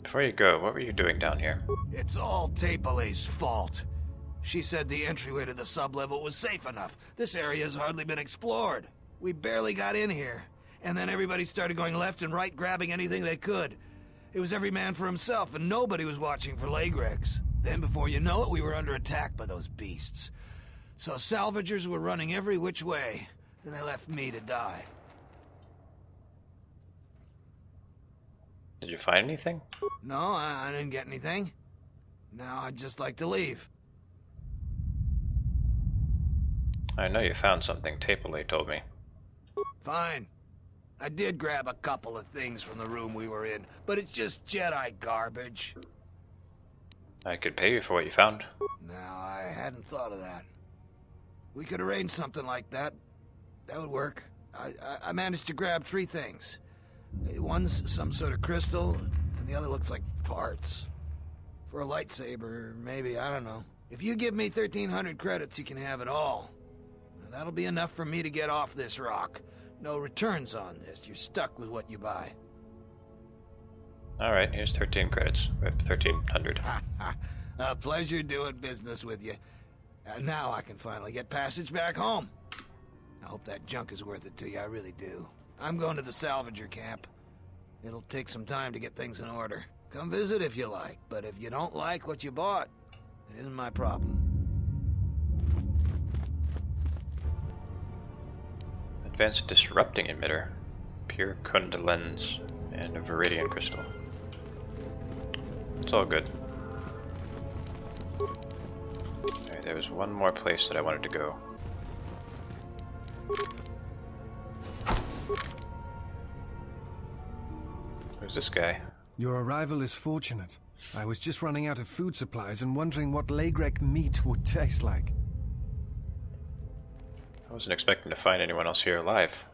Before you go, what were you doing down here? It's all Tapelay's fault. She said the entryway to the sublevel was safe enough. This area has hardly been explored. We barely got in here. And then everybody started going left and right, grabbing anything they could. It was every man for himself, and nobody was watching for Lagrex. Then before you know it, we were under attack by those beasts. So salvagers were running every which way, and they left me to die. Did you find anything? No, I didn't get anything. Now I'd just like to leave. I know you found something, Tapelay told me. Fine. I did grab a couple of things from the room we were in, but it's just Jedi garbage. I could pay you for what you found. No, I hadn't thought of that. We could arrange something like that. That would work. I managed to grab 3 things. One's some sort of crystal, and the other looks like parts. For a lightsaber, maybe, I don't know. If you give me 1,300 credits, you can have it all. Now, that'll be enough for me to get off this rock. No returns on this. You're stuck with what you buy. Alright, here's 13 credits. We have 1,300. A pleasure doing business with you. Now I can finally get passage back home. I hope that junk is worth it to you, I really do. I'm going to the salvager camp. It'll take some time to get things in order. Come visit if you like, but if you don't like what you bought, it isn't my problem. Advanced disrupting emitter, pure Kund lens, and a Viridian crystal. It's all good. Alright, there was one more place that I wanted to go. Who's this guy? Your arrival is fortunate. I was just running out of food supplies and wondering what Lagrek meat would taste like. wasn't expecting to find anyone else here alive.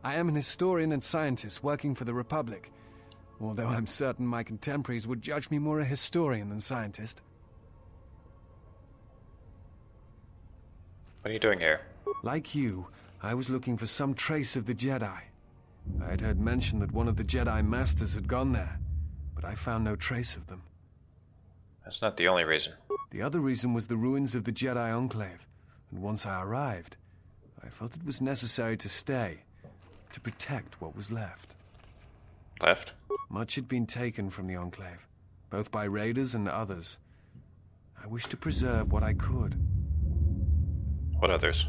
I am an historian and scientist working for the Republic, although I'm certain my contemporaries would judge me more a historian than scientist. What are you doing here? Like you, I was looking for some trace of the Jedi. I had heard mention that one of the Jedi Masters had gone there, but I found no trace of them. That's not the only reason. The other reason was the ruins of the Jedi Enclave, and once I arrived, I felt it was necessary to stay, to protect what was left. Left? Much had been taken from the Enclave, both by raiders and others. I wished to preserve what I could. What others?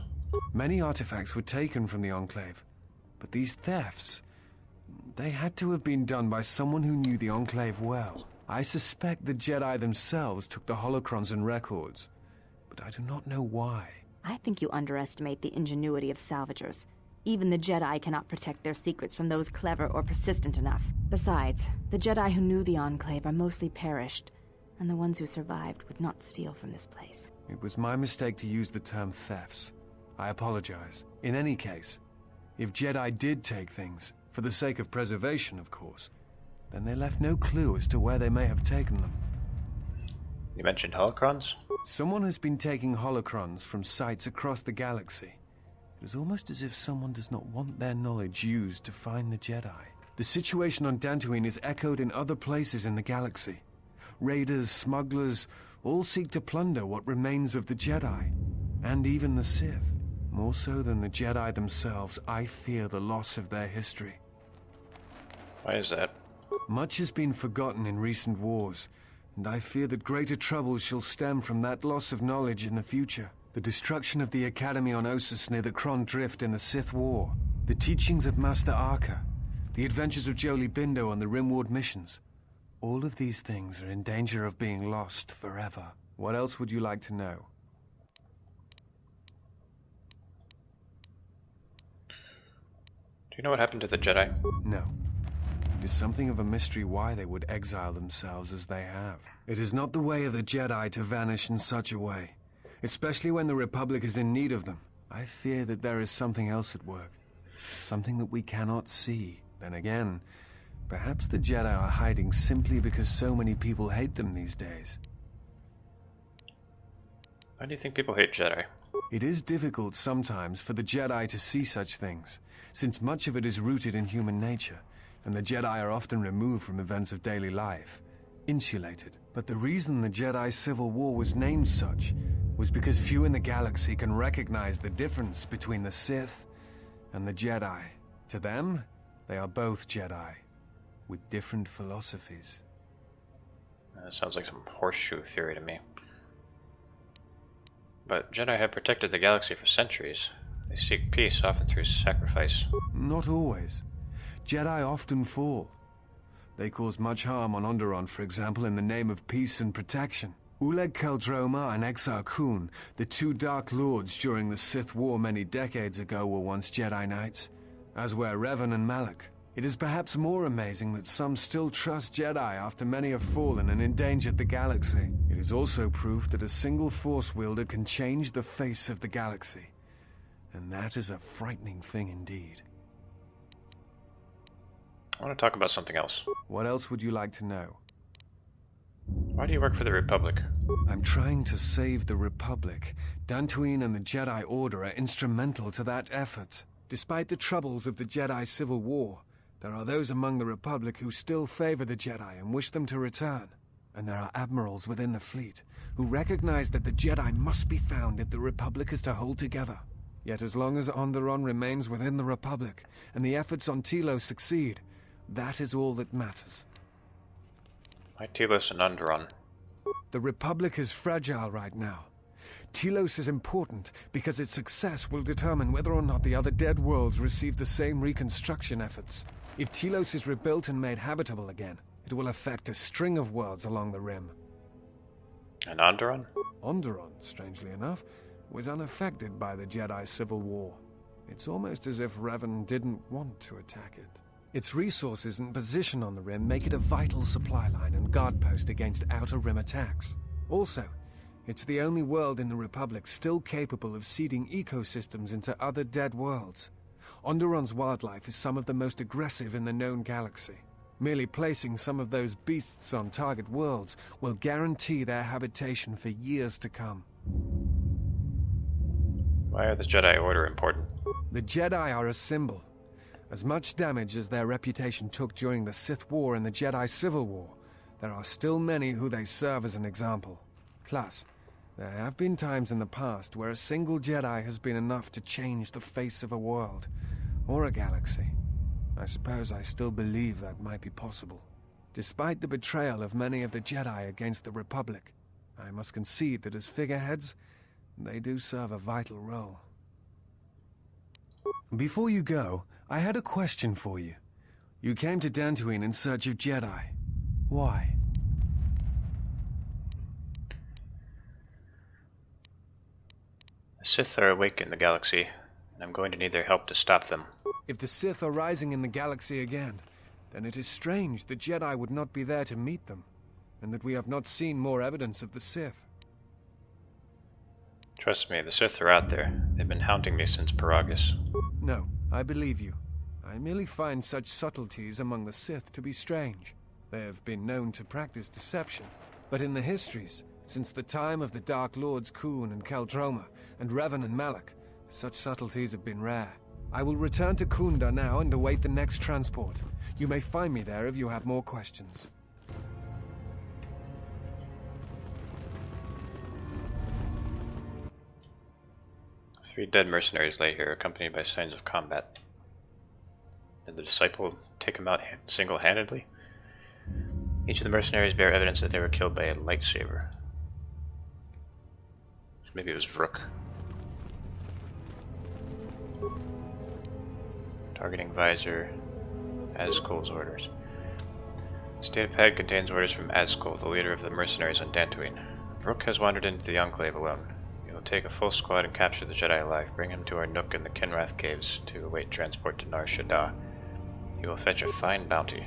Many artifacts were taken from the Enclave, but these thefts, they had to have been done by someone who knew the Enclave well. I suspect the Jedi themselves took the holocrons and records, but I do not know why. I think you underestimate the ingenuity of salvagers. Even the Jedi cannot protect their secrets from those clever or persistent enough. Besides, the Jedi who knew the Enclave are mostly perished, and the ones who survived would not steal from this place. It was my mistake to use the term thefts. I apologize. In any case, if Jedi did take things, for the sake of preservation, of course, then they left no clue as to where they may have taken them. You mentioned holocrons? Someone has been taking holocrons from sites across the galaxy. It is almost as if someone does not want their knowledge used to find the Jedi. The situation on Dantooine is echoed in other places in the galaxy. Raiders, smugglers, all seek to plunder what remains of the Jedi, and even the Sith. More so than the Jedi themselves, I fear the loss of their history. Why is that? Much has been forgotten in recent wars, and I fear that greater troubles shall stem from that loss of knowledge in the future. The destruction of the Academy on Ossus near the Kron Drift in the Sith War, the teachings of Master Arca, the adventures of Jolee Bindo on the Rimward missions. All of these things are in danger of being lost forever. What else would you like to know? Do you know what happened to the Jedi? No. It is something of a mystery why they would exile themselves as they have. It is not the way of the Jedi to vanish in such a way, especially when the Republic is in need of them. I fear that there is something else at work, something that we cannot see. Then again, perhaps the Jedi are hiding simply because so many people hate them these days. Why do you think people hate Jedi? It is difficult sometimes for the Jedi to see such things, since much of it is rooted in human nature, and the Jedi are often removed from events of daily life, insulated. But the reason the Jedi Civil War was named such was because few in the galaxy can recognize the difference between the Sith and the Jedi. To them, they are both Jedi, with different philosophies. That sounds like some horseshoe theory to me. But Jedi have protected the galaxy for centuries. They seek peace, often through sacrifice. Not always. Jedi often fall. They cause much harm on Onderon, for example, in the name of peace and protection. Uleg Keldroma and Exar Kun, the two Dark Lords during the Sith War many decades ago, were once Jedi Knights, as were Revan and Malak. It is perhaps more amazing that some still trust Jedi after many have fallen and endangered the galaxy. It is also proof that a single Force wielder can change the face of the galaxy. And that is a frightening thing indeed. I want to talk about something else. What else would you like to know? Why do you work for the Republic? I'm trying to save the Republic. Dantooine and the Jedi Order are instrumental to that effort. Despite the troubles of the Jedi Civil War, there are those among the Republic who still favor the Jedi and wish them to return. And there are admirals within the fleet who recognize that the Jedi must be found if the Republic is to hold together. Yet as long as Onderon remains within the Republic and the efforts on Telos succeed, that is all that matters. Why Telos and Onderon? The Republic is fragile right now. Telos is important because its success will determine whether or not the other dead worlds receive the same reconstruction efforts. If Telos is rebuilt and made habitable again, it will affect a string of worlds along the Rim. And Onderon? Onderon, strangely enough, was unaffected by the Jedi Civil War. It's almost as if Revan didn't want to attack it. Its resources and position on the Rim make it a vital supply line and guard post against Outer Rim attacks. Also, It's the only world in the Republic still capable of seeding ecosystems into other dead worlds. Onderon's wildlife is some of the most aggressive in the known galaxy. Merely placing some of those beasts on target worlds will guarantee their habitation for years to come. Why are the Jedi Order important? The Jedi are a symbol. As much damage as their reputation took during the Sith War and the Jedi Civil War, there are still many who they serve as an example. Plus, there have been times in the past where a single Jedi has been enough to change the face of a world, or a galaxy. I suppose I still believe that might be possible. Despite the betrayal of many of the Jedi against the Republic, I must concede that as figureheads, they do serve a vital role. Before you go, I had a question for you. You came to Dantooine in search of Jedi. Why? The Sith are awake in the galaxy, and I'm going to need their help to stop them. If the Sith are rising in the galaxy again, then it is strange the Jedi would not be there to meet them, and that we have not seen more evidence of the Sith. Trust me, the Sith are out there. They've been hounding me since Paragus. No, I believe you. I merely find such subtleties among the Sith to be strange. They have been known to practice deception, but in the histories, since the time of the Dark Lords Khun and Keldroma, and Revan and Malak, such subtleties have been rare. I will return to Kunda now and await the next transport. You may find me there if you have more questions. 3 dead mercenaries lay here, accompanied by signs of combat. Did the disciple take him out single-handedly? Each of the mercenaries bear evidence that they were killed by a lightsaber. Maybe it was Vrook. Targeting visor. Azkul's orders. This datapad contains orders from Azkul, the leader of the mercenaries on Dantooine. Vrook has wandered into the Enclave alone. He will take a full squad and capture the Jedi alive. Bring him to our nook in the Kenrath Caves to await transport to Nar Shaddaa. He will fetch a fine bounty.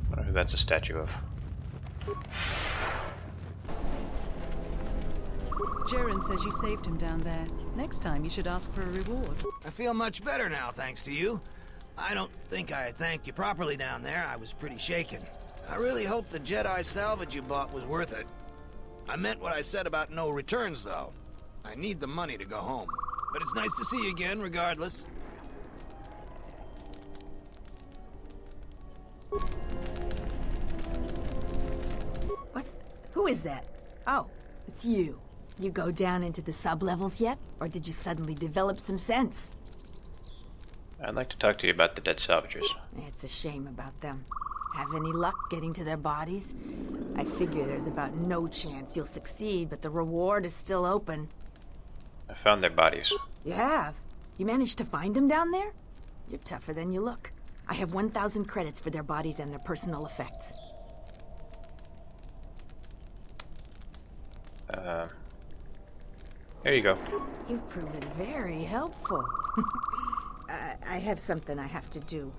I wonder who that's a statue of. Jaren says you saved him down there. Next time you should ask for a reward. I feel much better now, thanks to you. I don't think I thanked you properly down there. I was pretty shaken. I really hope the Jedi salvage you bought was worth it. I meant what I said about no returns, though. I need the money to go home. But it's nice to see you again, regardless. What? Who is that? Oh, it's you. You go down into the sub-levels yet? Or did you suddenly develop some sense? I'd like to talk to you about the dead salvagers. It's a shame about them. Have any luck getting to their bodies? I figure there's about no chance you'll succeed, but the reward is still open. I found their bodies. You have? You managed to find them down there? You're tougher than you look. I have 1,000 credits for their bodies and their personal effects. Here you go. You've proven very helpful. I have something I have to do.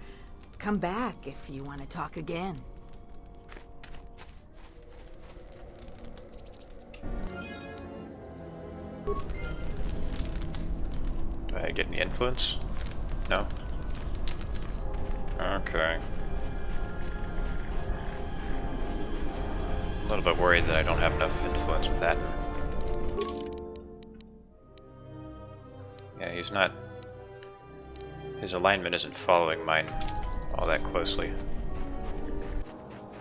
Come back if you want to talk again. Do I get any influence? No? Okay. A little bit worried that I don't have enough influence with that. Yeah, he's not... His alignment isn't following mine all that closely.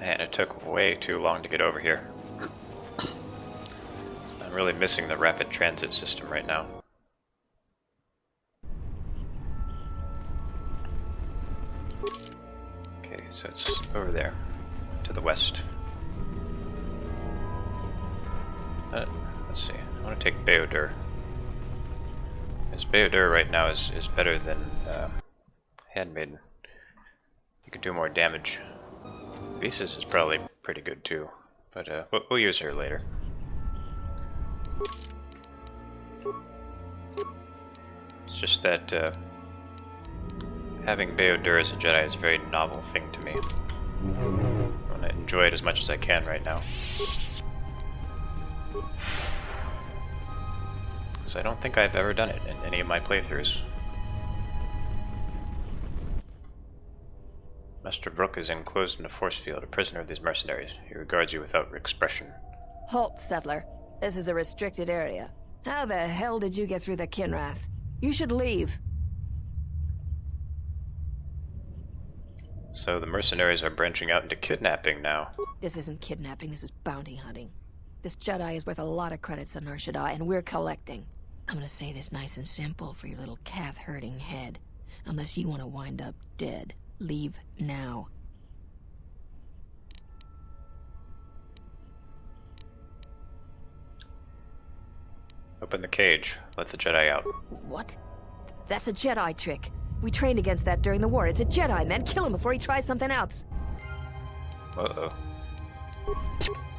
Man, it took way too long to get over here. I'm really missing the rapid transit system right now. Okay, so it's over there, to the west. Let's see, I want to take Beodur. Because Beodur right now is better than Handmaiden. You can do more damage. Beasis is probably pretty good too, but we'll use her later. It's just that Having KotOR as a Jedi is a very novel thing to me. I want to enjoy it as much as I can right now. So I don't think I've ever done it in any of my playthroughs. Master Vrook is enclosed in a force field, a prisoner of these mercenaries. He regards you without expression. Halt, settler. This is a restricted area. How the hell did you get through the Kinrath? You should leave. So the mercenaries are branching out into kidnapping now. This isn't kidnapping, this is bounty hunting. This Jedi is worth a lot of credits on Nar Shaddaa, and we're collecting. I'm gonna say this nice and simple for your little calf-hurting head. Unless you want to wind up dead, leave now. Open the cage. Let the Jedi out. What? That's a Jedi trick. We trained against that during the war. It's a Jedi, man. Kill him before he tries something else. Uh-oh.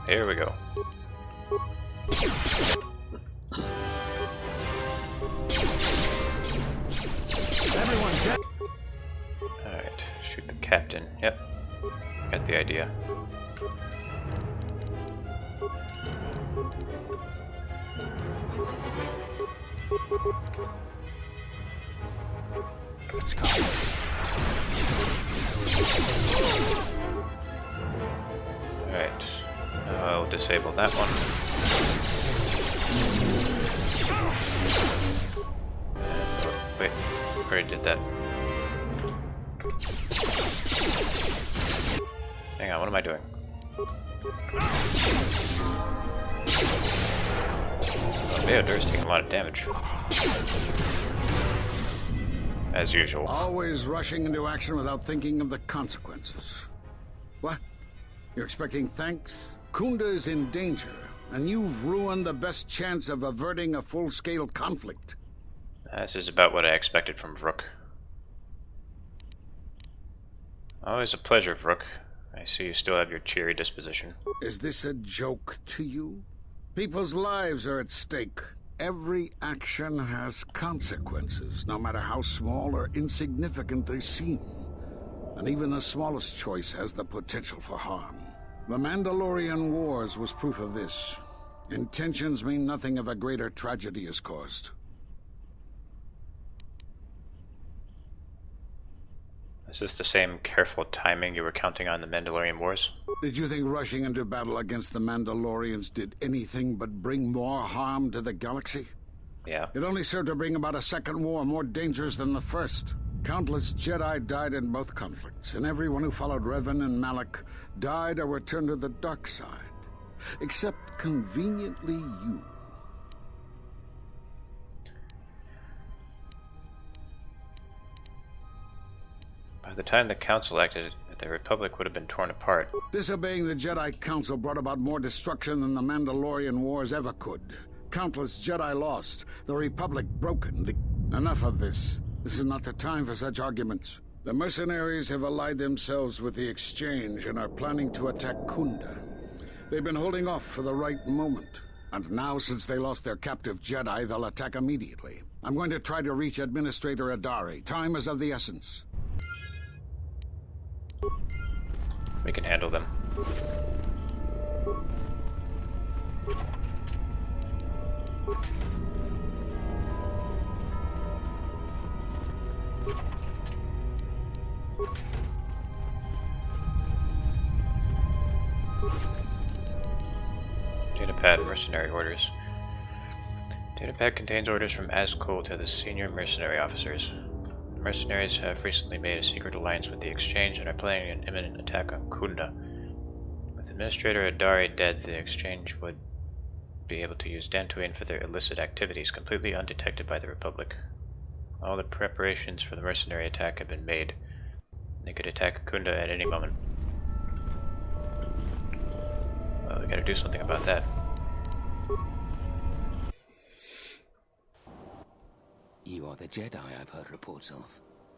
Here we go. Alright, shoot the captain. Yep. Got the idea. Let's go. Alright. I'll disable that one. And, oh, wait. Already did that. Hang on, what am I doing? Oh, KotOR's taking a lot of damage. As usual. Always rushing into action without thinking of the consequences. What? You're expecting thanks? Kunda is in danger, and you've ruined the best chance of averting a full-scale conflict. This is about what I expected from Vrook. Always a pleasure, Vrook. I see you still have your cheery disposition. Is this a joke to you? People's lives are at stake. Every action has consequences, no matter how small or insignificant they seem. And even the smallest choice has the potential for harm. The Mandalorian Wars was proof of this. Intentions mean nothing if a greater tragedy is caused. Is this the same careful timing you were counting on the Mandalorian Wars? Did you think rushing into battle against the Mandalorians did anything but bring more harm to the galaxy? Yeah. It only served to bring about a second war more dangerous than the first. Countless Jedi died in both conflicts, and everyone who followed Revan and Malak died or returned to the dark side. Except, conveniently, you. By the time the Council acted, the Republic would have been torn apart. Disobeying the Jedi Council brought about more destruction than the Mandalorian Wars ever could. Countless Jedi lost, the Republic broken. Enough of this. This is not the time for such arguments. The mercenaries have allied themselves with the Exchange and are planning to attack Kunda. They've been holding off for the right moment. And now, since they lost their captive Jedi, they'll attack immediately. I'm going to try to reach Administrator Adari. Time is of the essence. We can handle them. Datapad mercenary orders. Datapad contains orders from Azkul to the senior mercenary officers. The mercenaries have recently made a secret alliance with the Exchange and are planning an imminent attack on Kunda. With Administrator Adari dead, the Exchange would be able to use Dantooine for their illicit activities, completely undetected by the Republic. All the preparations for the mercenary attack have been made. They could attack Kunda at any moment. Well, we gotta do something about that. You are the Jedi I've heard reports of,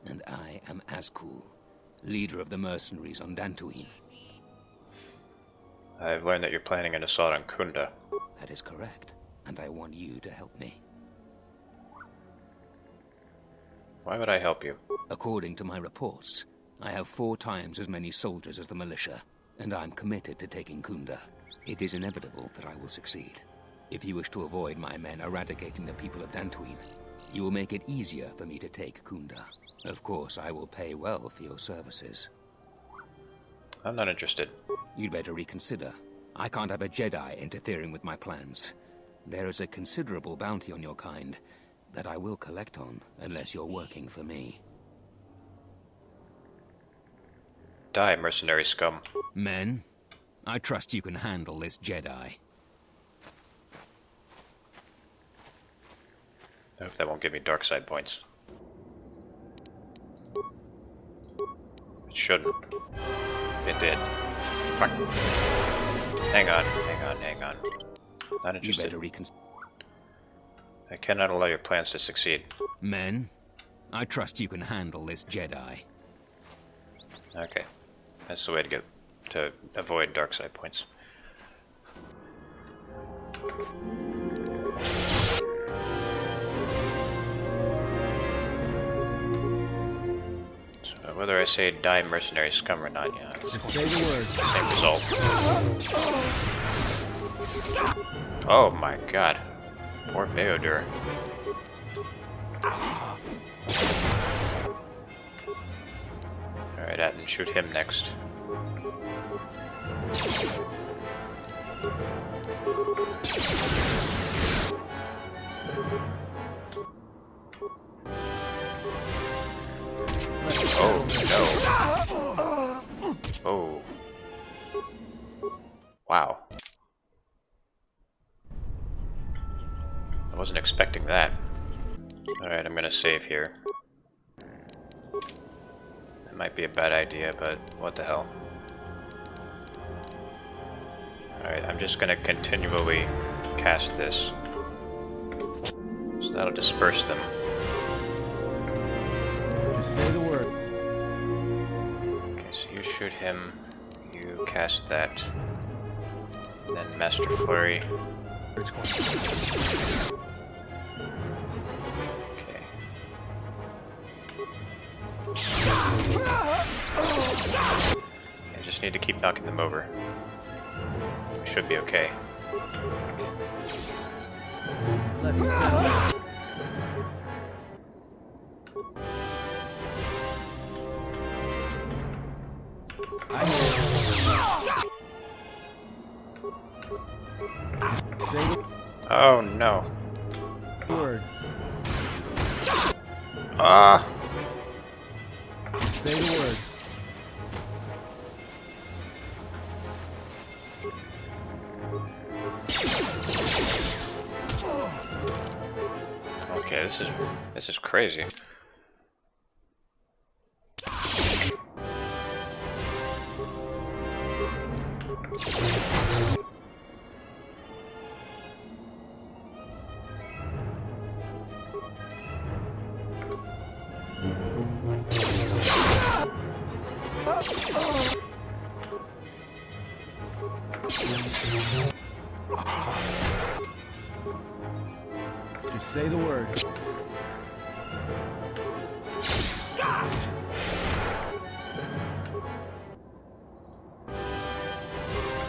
and I am Azkul, leader of the mercenaries on Dantooine. I've learned that you're planning an assault on Kunda. That is correct, and I want you to help me. Why would I help you? According to my reports, I have 4 times as many soldiers as the militia, and I'm committed to taking Kunda. It is inevitable that I will succeed. If you wish to avoid my men eradicating the people of Dantooine, you will make it easier for me to take Kunda. Of course, I will pay well for your services. I'm not interested. You'd better reconsider. I can't have a Jedi interfering with my plans. There is a considerable bounty on your kind that I will collect on unless you're working for me. Die, mercenary scum. Men, I trust you can handle this Jedi. I hope that won't give me dark side points. It shouldn't. It did. Fuck. Hang on. Not interested. You better reconsider. I cannot allow your plans to succeed. Men, I trust you can handle this Jedi. Okay. That's the way to avoid dark side points. So whether I say die mercenary scum or not, yeah, it's say the word. The same result. Oh my god. Poor Beodur. Alright, Atten, shoot him next. Oh no. Oh. Wow. I wasn't expecting that. Alright, I'm gonna save here. That might be a bad idea, but what the hell. Alright, I'm just gonna continually cast this. So that'll disperse them. Just say the word. Okay, so you shoot him, you cast that, and then Master Flurry. Okay. I just need to keep knocking them over. We should be okay. Oh no. Word. Ah. Say the word. Okay, this is crazy. Just say the word.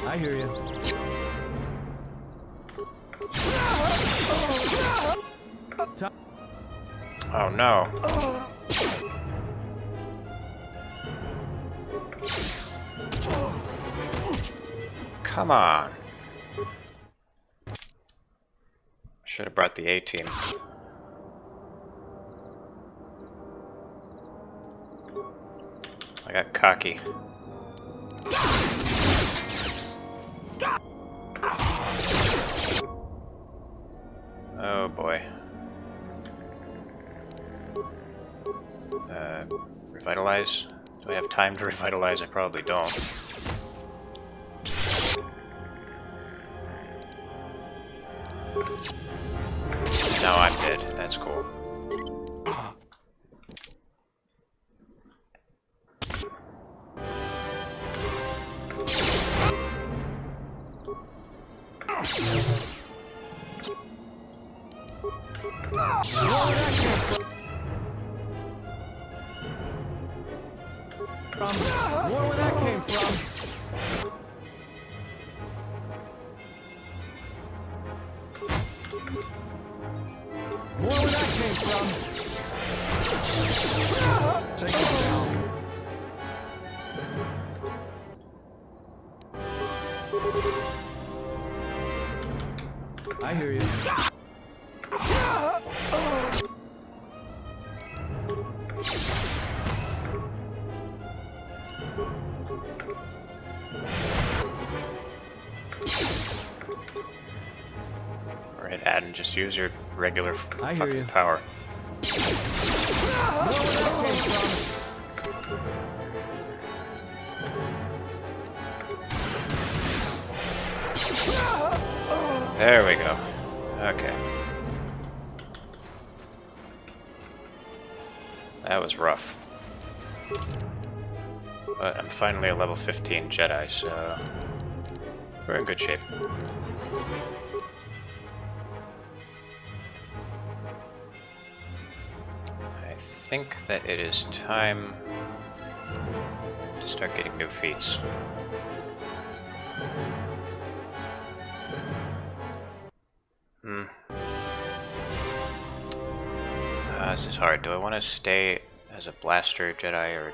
I hear you. Oh no. Come on. Should have brought the A-team. I got cocky. Oh boy. Revitalize? Do I have time to revitalize? I probably don't. Now I'm dead. That's cool. from. More where that came from. More where that came from. Take it down. I hear you. Alright, Adam, just use your regular I hear fucking you. power. There we go. Okay. That was rough. But I'm finally a level 15 Jedi, so we're in good shape. I think that it is time to start getting new feats. This is hard. Do I want to stay as a blaster Jedi or...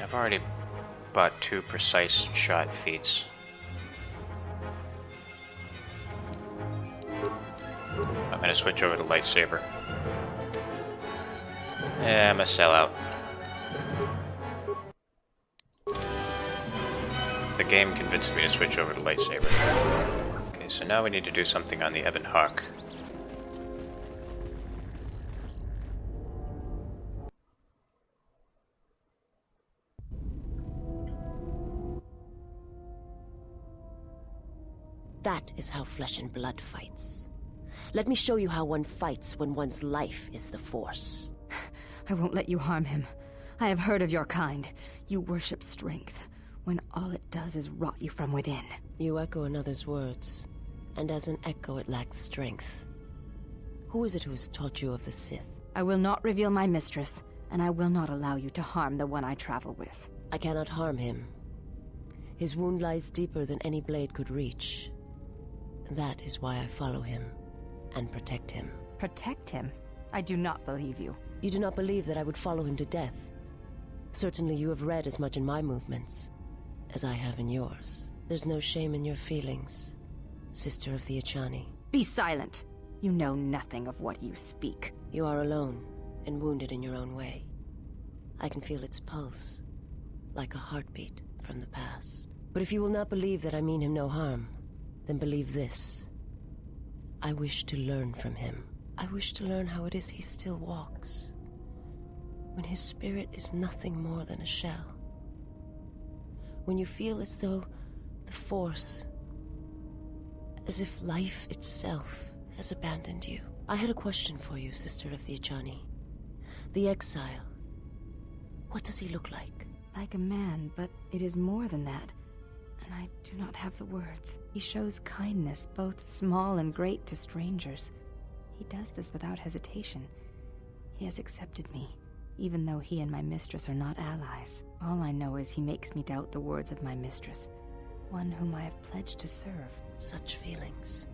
I've already bought 2 precise shot feats. I'm gonna switch over to lightsaber. Yeah, I'm a sellout. The game convinced me to switch over to lightsaber. Okay, so now we need to do something on the Ebon Hawk. That is how flesh and blood fights. Let me show you how one fights when one's life is the Force. I won't let you harm him. I have heard of your kind. You worship strength, when all it does is rot you from within. You echo another's words, and as an echo it lacks strength. Who is it who has taught you of the Sith? I will not reveal my mistress, and I will not allow you to harm the one I travel with. I cannot harm him. His wound lies deeper than any blade could reach. That is why I follow him, and protect him. Protect him? I do not believe you. You do not believe that I would follow him to death. Certainly you have read as much in my movements as I have in yours. There's no shame in your feelings, Sister of the Echani. Be silent! You know nothing of what you speak. You are alone, and wounded in your own way. I can feel its pulse, like a heartbeat from the past. But if you will not believe that I mean him no harm, then believe this. I wish to learn from him. I wish to learn how it is he still walks, when his spirit is nothing more than a shell. When you feel as though the Force, as if life itself has abandoned you. I had a question for you, Sister of the Echani. The exile. What does he look like? Like a man, but it is more than that. And I do not have the words. He shows kindness, both small and great, to strangers. He does this without hesitation. He has accepted me, even though he and my mistress are not allies. All I know is he makes me doubt the words of my mistress, one whom I have pledged to serve. Such feelings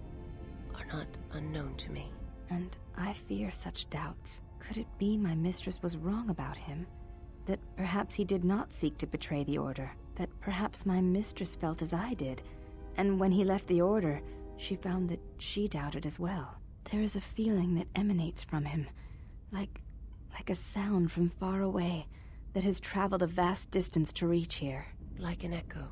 are not unknown to me. And I fear such doubts. Could it be my mistress was wrong about him? That perhaps he did not seek to betray the Order? That perhaps my mistress felt as I did, and when he left the Order, she found that she doubted as well? There is a feeling that emanates from him, like a sound from far away, that has traveled a vast distance to reach here. Like an echo.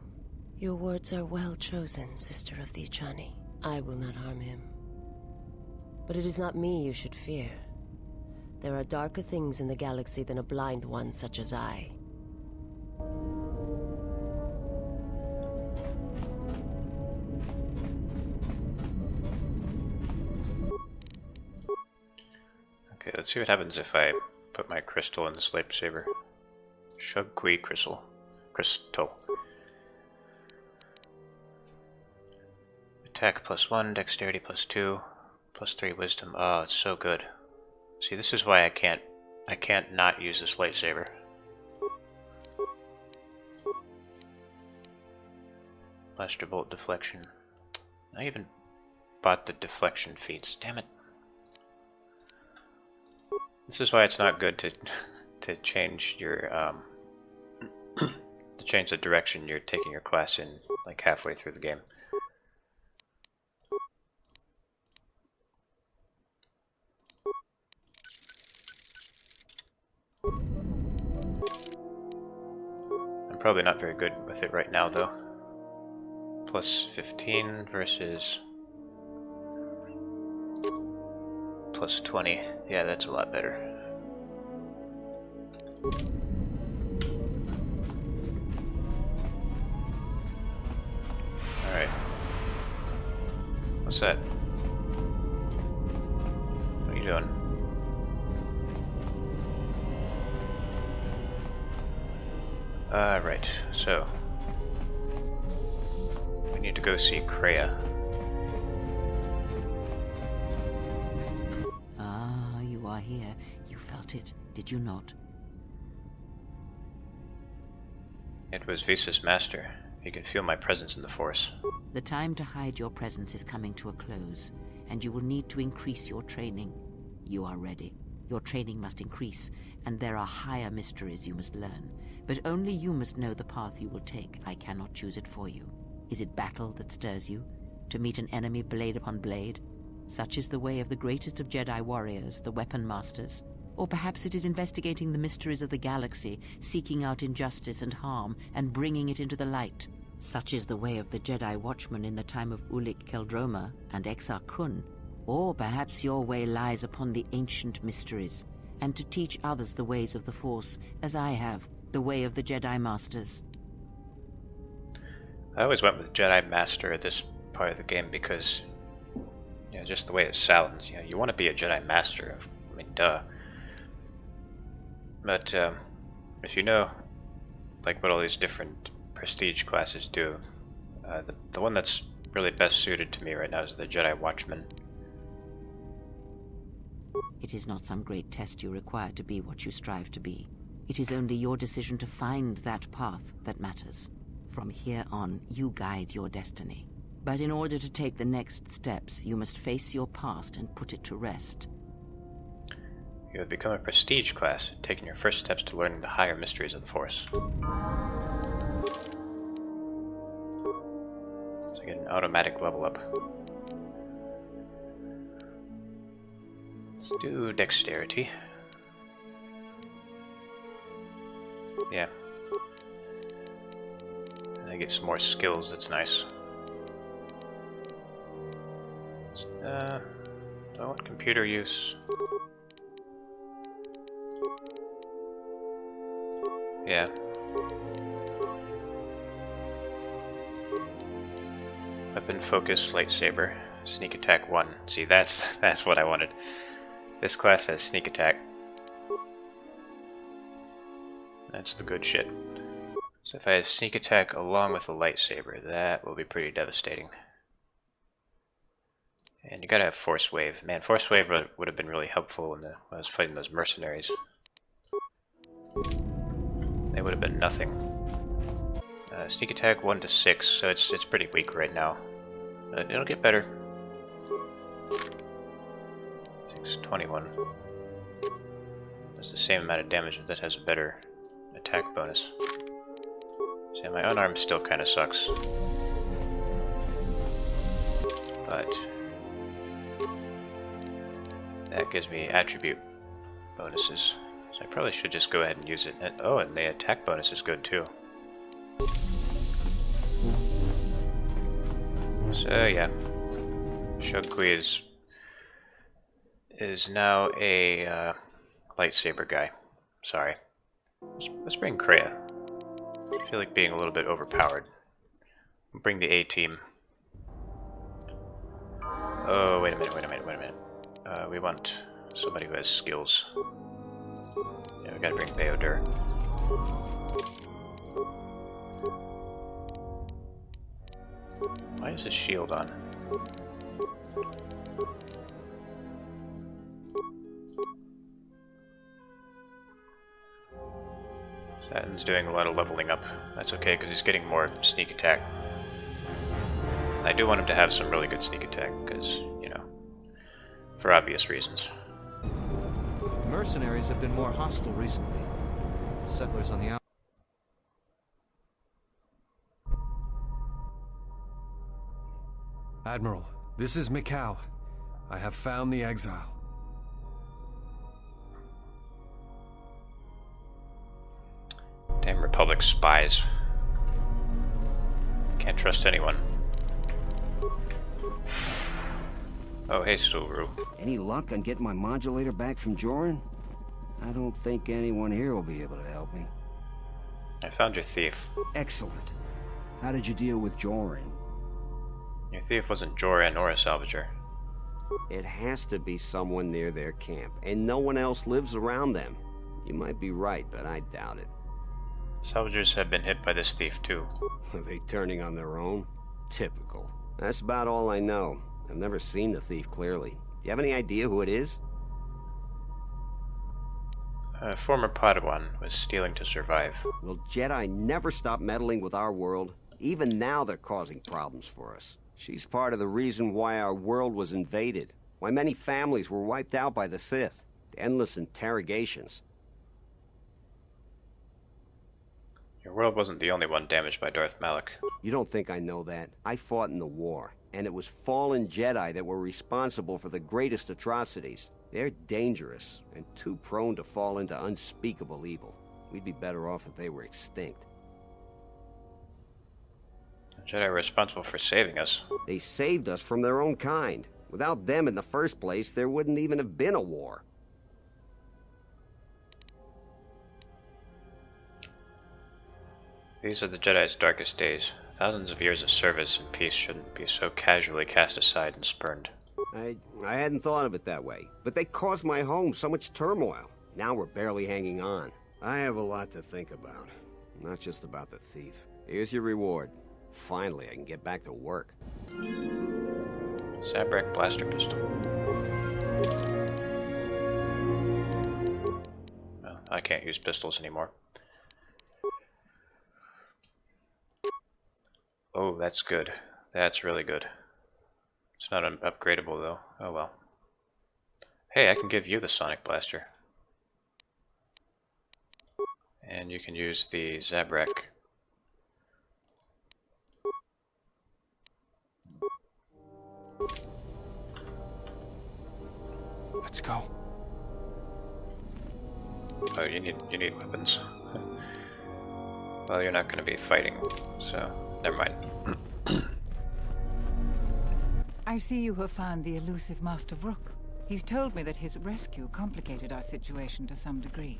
Your words are well chosen, Sister of the Echani. I will not harm him. But it is not me you should fear. There are darker things in the galaxy than a blind one such as I. Okay, let's see what happens if I put my crystal in the lightsaber. Shug crystal. attack +1, dexterity +2, +3 wisdom. Oh, it's so good. See, this is why I can't not use this lightsaber. Blaster bolt deflection. I even bought the deflection feats. Damn it. This is why it's not good to change your to change the direction you're taking your class in like halfway through the game. I'm probably not very good with it right now though. +15 versus +20. Yeah, that's a lot better. Alright. What's that? What are you doing? Right, so we need to go see Kreia. Ah, you are here. You felt it, did you not? It was Visa's master. He could feel my presence in the Force. The time to hide your presence is coming to a close, and you will need to increase your training. You are ready. Your training must increase, and there are higher mysteries you must learn. But only you must know the path you will take. I cannot choose it for you. Is it battle that stirs you? To meet an enemy blade upon blade? Such is the way of the greatest of Jedi warriors, the weapon masters. Or perhaps it is investigating the mysteries of the galaxy, seeking out injustice and harm, and bringing it into the light. Such is the way of the Jedi Watchman in the time of Ulic Qel-Droma and Exar Kun. Or perhaps your way lies upon the ancient mysteries, and to teach others the ways of the Force, as I have, the way of the Jedi Masters. I always went with Jedi Master at this part of the game because, you know, just the way it sounds. You know, you want to be a Jedi Master. I mean, duh. But if you know, like, what all these different prestige classes do, the one that's really best suited to me right now is the Jedi Watchman. It is not some great test you require to be what you strive to be. It is only your decision to find that path that matters. From here on, you guide your destiny. But in order to take the next steps, you must face your past and put it to rest. You have become a prestige class, taking your first steps to learning the higher mysteries of the Force. So I get an automatic level up. Let's do dexterity. Yeah. And I get some more skills, that's nice. Do I want computer use? Yeah. Weapon focus, lightsaber, sneak attack 1. See, that's what I wanted. This class has sneak attack. That's the good shit. So if I have sneak attack along with a lightsaber, that will be pretty devastating. And you gotta have force wave. Man, force wave would have been really helpful when I was fighting those mercenaries. They would have been nothing. Sneak attack 1 to 6, so it's pretty weak right now. It'll get better. 6, 21. Does the same amount of damage, but that has a better attack bonus. See, my unarmed still kind of sucks. But that gives me attribute bonuses. So I probably should just go ahead and use it. Oh, and the attack bonus is good too. So yeah, Shug is now a lightsaber guy. Sorry. Let's bring Kreia. I feel like being a little bit overpowered. Bring the A-team. Oh, wait a minute. We want somebody who has skills. Yeah, we gotta bring Beodur. Why is his shield on? Saturn's doing a lot of leveling up. That's okay, because he's getting more sneak attack. I do want him to have some really good sneak attack, because, you know, for obvious reasons. Mercenaries have been more hostile recently. Settlers on the out. Admiral, this is Mikal. I have found the exile. Damn Republic spies. Can't trust anyone. Oh, hey, Suru. Any luck on getting my modulator back from Joran? I don't think anyone here will be able to help me. I found your thief. Excellent. How did you deal with Joran? Your thief wasn't Joran or a salvager. It has to be someone near their camp, and no one else lives around them. You might be right, but I doubt it. Salvagers have been hit by this thief, too. Are they turning on their own? Typical. That's about all I know. I've never seen the thief clearly. Do you have any idea who it is? A former Padawan was stealing to survive. Will Jedi never stop meddling with our world? Even now they're causing problems for us. She's part of the reason why our world was invaded. Why many families were wiped out by the Sith. The endless interrogations. Your world wasn't the only one damaged by Darth Malak. You don't think I know that? I fought in the war, and it was fallen Jedi that were responsible for the greatest atrocities. They're dangerous, and too prone to fall into unspeakable evil. We'd be better off if they were extinct. The Jedi were responsible for saving us. They saved us from their own kind. Without them in the first place, there wouldn't even have been a war. These are the Jedi's darkest days. Thousands of years of service and peace shouldn't be so casually cast aside and spurned. I hadn't thought of it that way, but they caused my home so much turmoil. Now we're barely hanging on. I have a lot to think about, not just about the thief. Here's your reward. Finally, I can get back to work. Zabrak blaster pistol. Well, I can't use pistols anymore. Oh, that's good. That's really good. It's not upgradable though. Oh well. Hey, I can give you the sonic blaster. And you can use the Zabrak. Let's go. Oh, you need weapons. Well, you're not going to be fighting, so never mind. I see you have found the elusive Master Rook. He's told me that his rescue complicated our situation to some degree.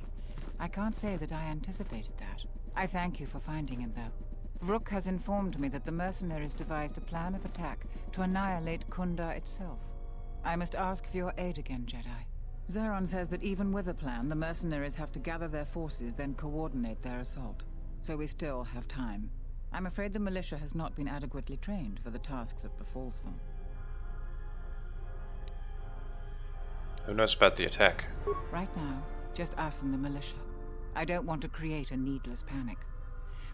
I can't say that I anticipated that. I thank you for finding him, though. Rook has informed me that the mercenaries devised a plan of attack to annihilate KotOR itself. I must ask for your aid again, Jedi. Zeron says that even with a plan, the mercenaries have to gather their forces, then coordinate their assault. So we still have time. I'm afraid the militia has not been adequately trained for the task that befalls them. Who knows about the attack? Right now, just us and the militia. I don't want to create a needless panic.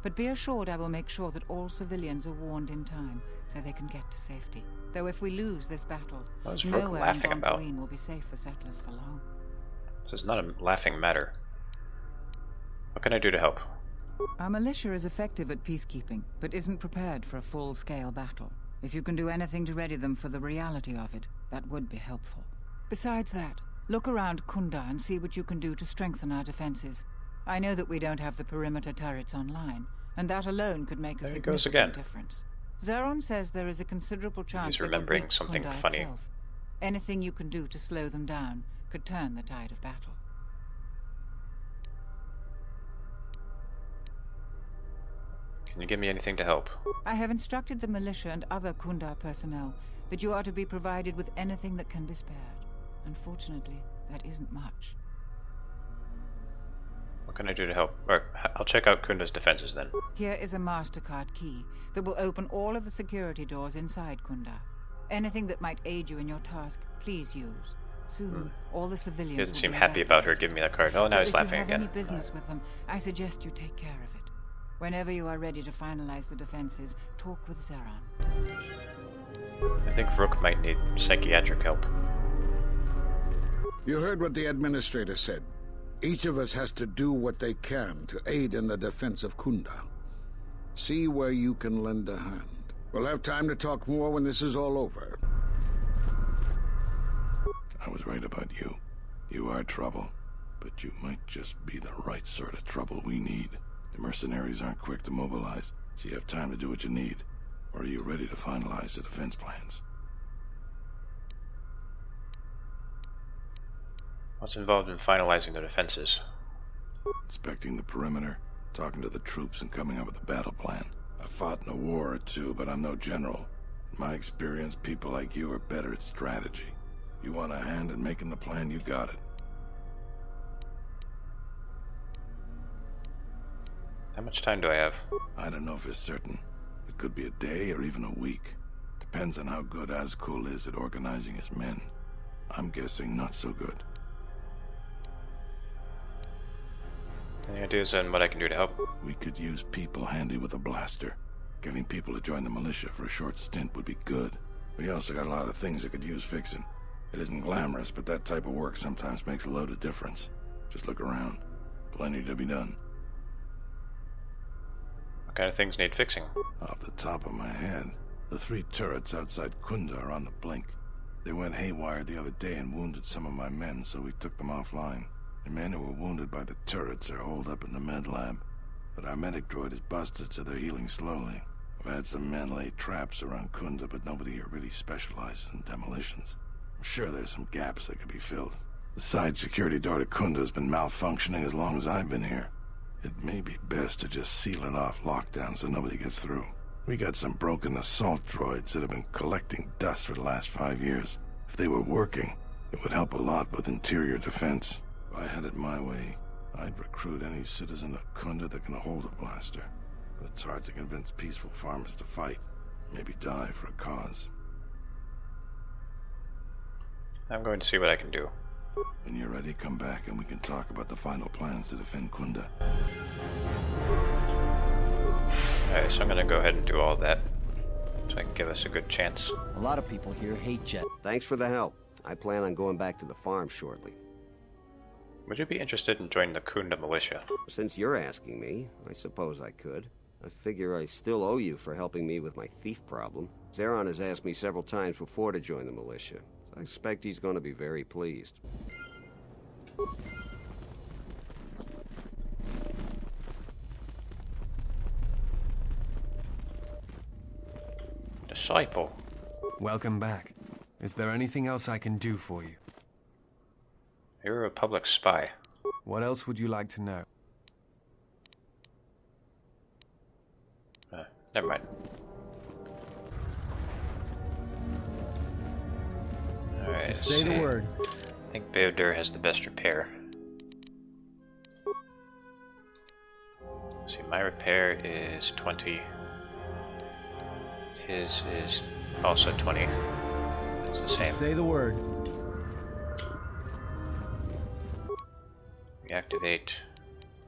But be assured I will make sure that all civilians are warned in time, so they can get to safety. Though if we lose this battle, What was Rook nowhere laughing on about? Dantooine will be safe for settlers for long. This is not a laughing matter. What can I do to help? Our militia is effective at peacekeeping, but isn't prepared for a full-scale battle. If you can do anything to ready them for the reality of it, that would be helpful. Besides that, look around KotOR and see what you can do to strengthen our defenses. I know that we don't have the perimeter turrets online, and that alone could make a There he goes significant again. difference. Zeron says there is a considerable chance He's they will remembering break something KotOR funny. itself. Anything you can do to slow them down could turn the tide of battle. Can you give me anything to help? I have instructed the militia and other KotOR personnel that you are to be provided with anything that can be spared. Unfortunately, that isn't much. What can I do to help? Or, I'll check out KotOR's defenses then. Here is a MasterCard key that will open all of the security doors inside KotOR. Anything that might aid you in your task, please use. Soon, all the civilians He doesn't will seem be happy about her giving me that card. Oh, now he's laughing if you have again. any business with them, I suggest you take care of it. Whenever you are ready to finalize the defenses, talk with Zeron. I think Rook might need psychiatric help. You heard what the administrator said. Each of us has to do what they can to aid in the defense of Kunda. See where you can lend a hand. We'll have time to talk more when this is all over. I was right about you. You are trouble, but you might just be the right sort of trouble we need. The mercenaries aren't quick to mobilize, so you have time to do what you need. Or are you ready to finalize the defense plans? What's involved in finalizing the defenses? Inspecting the perimeter, talking to the troops, and coming up with a battle plan. I've fought in a war or two, but I'm no general. In my experience, people like you are better at strategy. You want a hand in making the plan, you got it. How much time do I have? I don't know for certain. It could be a day or even a week. Depends on how good Azkul is at organizing his men. I'm guessing not so good. Any ideas on what I can do to help? We could use people handy with a blaster. Getting people to join the militia for a short stint would be good. We also got a lot of things that could use fixing. It isn't glamorous, but that type of work sometimes makes a load of difference. Just look around. Plenty to be done. What kind of things need fixing? Off the top of my head, the 3 turrets outside Kunda are on the blink. They went haywire the other day and wounded some of my men, so we took them offline. The men who were wounded by the turrets are holed up in the med lab, but our medic droid is busted, so they're healing slowly. I've had some men lay traps around Kunda, but nobody here really specializes in demolitions. I'm sure there's some gaps that could be filled. The side security door to Kunda has been malfunctioning as long as I've been here. It may be best to just seal it off lockdown so nobody gets through. We got some broken assault droids that have been collecting dust for the last 5 years. If they were working, it would help a lot with interior defense. If I had it my way, I'd recruit any citizen of Kunda that can hold a blaster. But it's hard to convince peaceful farmers to fight, maybe die for a cause. I'm going to see what I can do. When you're ready, come back and we can talk about the final plans to defend Kunda. Alright, so I'm going to go ahead and do all that, so I can give us a good chance. A lot of people here hate Jet. Thanks for the help. I plan on going back to the farm shortly. Would you be interested in joining the Kunda militia? Since you're asking me, I suppose I could. I figure I still owe you for helping me with my thief problem. Zeron has asked me several times before to join the militia. I expect he's going to be very pleased. Disciple. Welcome back. Is there anything else I can do for you? You're a public spy. What else would you like to know? Never mind. Alright, Say the word. I think Beodur has the best repair. See, my repair is 20. His is also 20. It's the same. Say the word. Reactivate.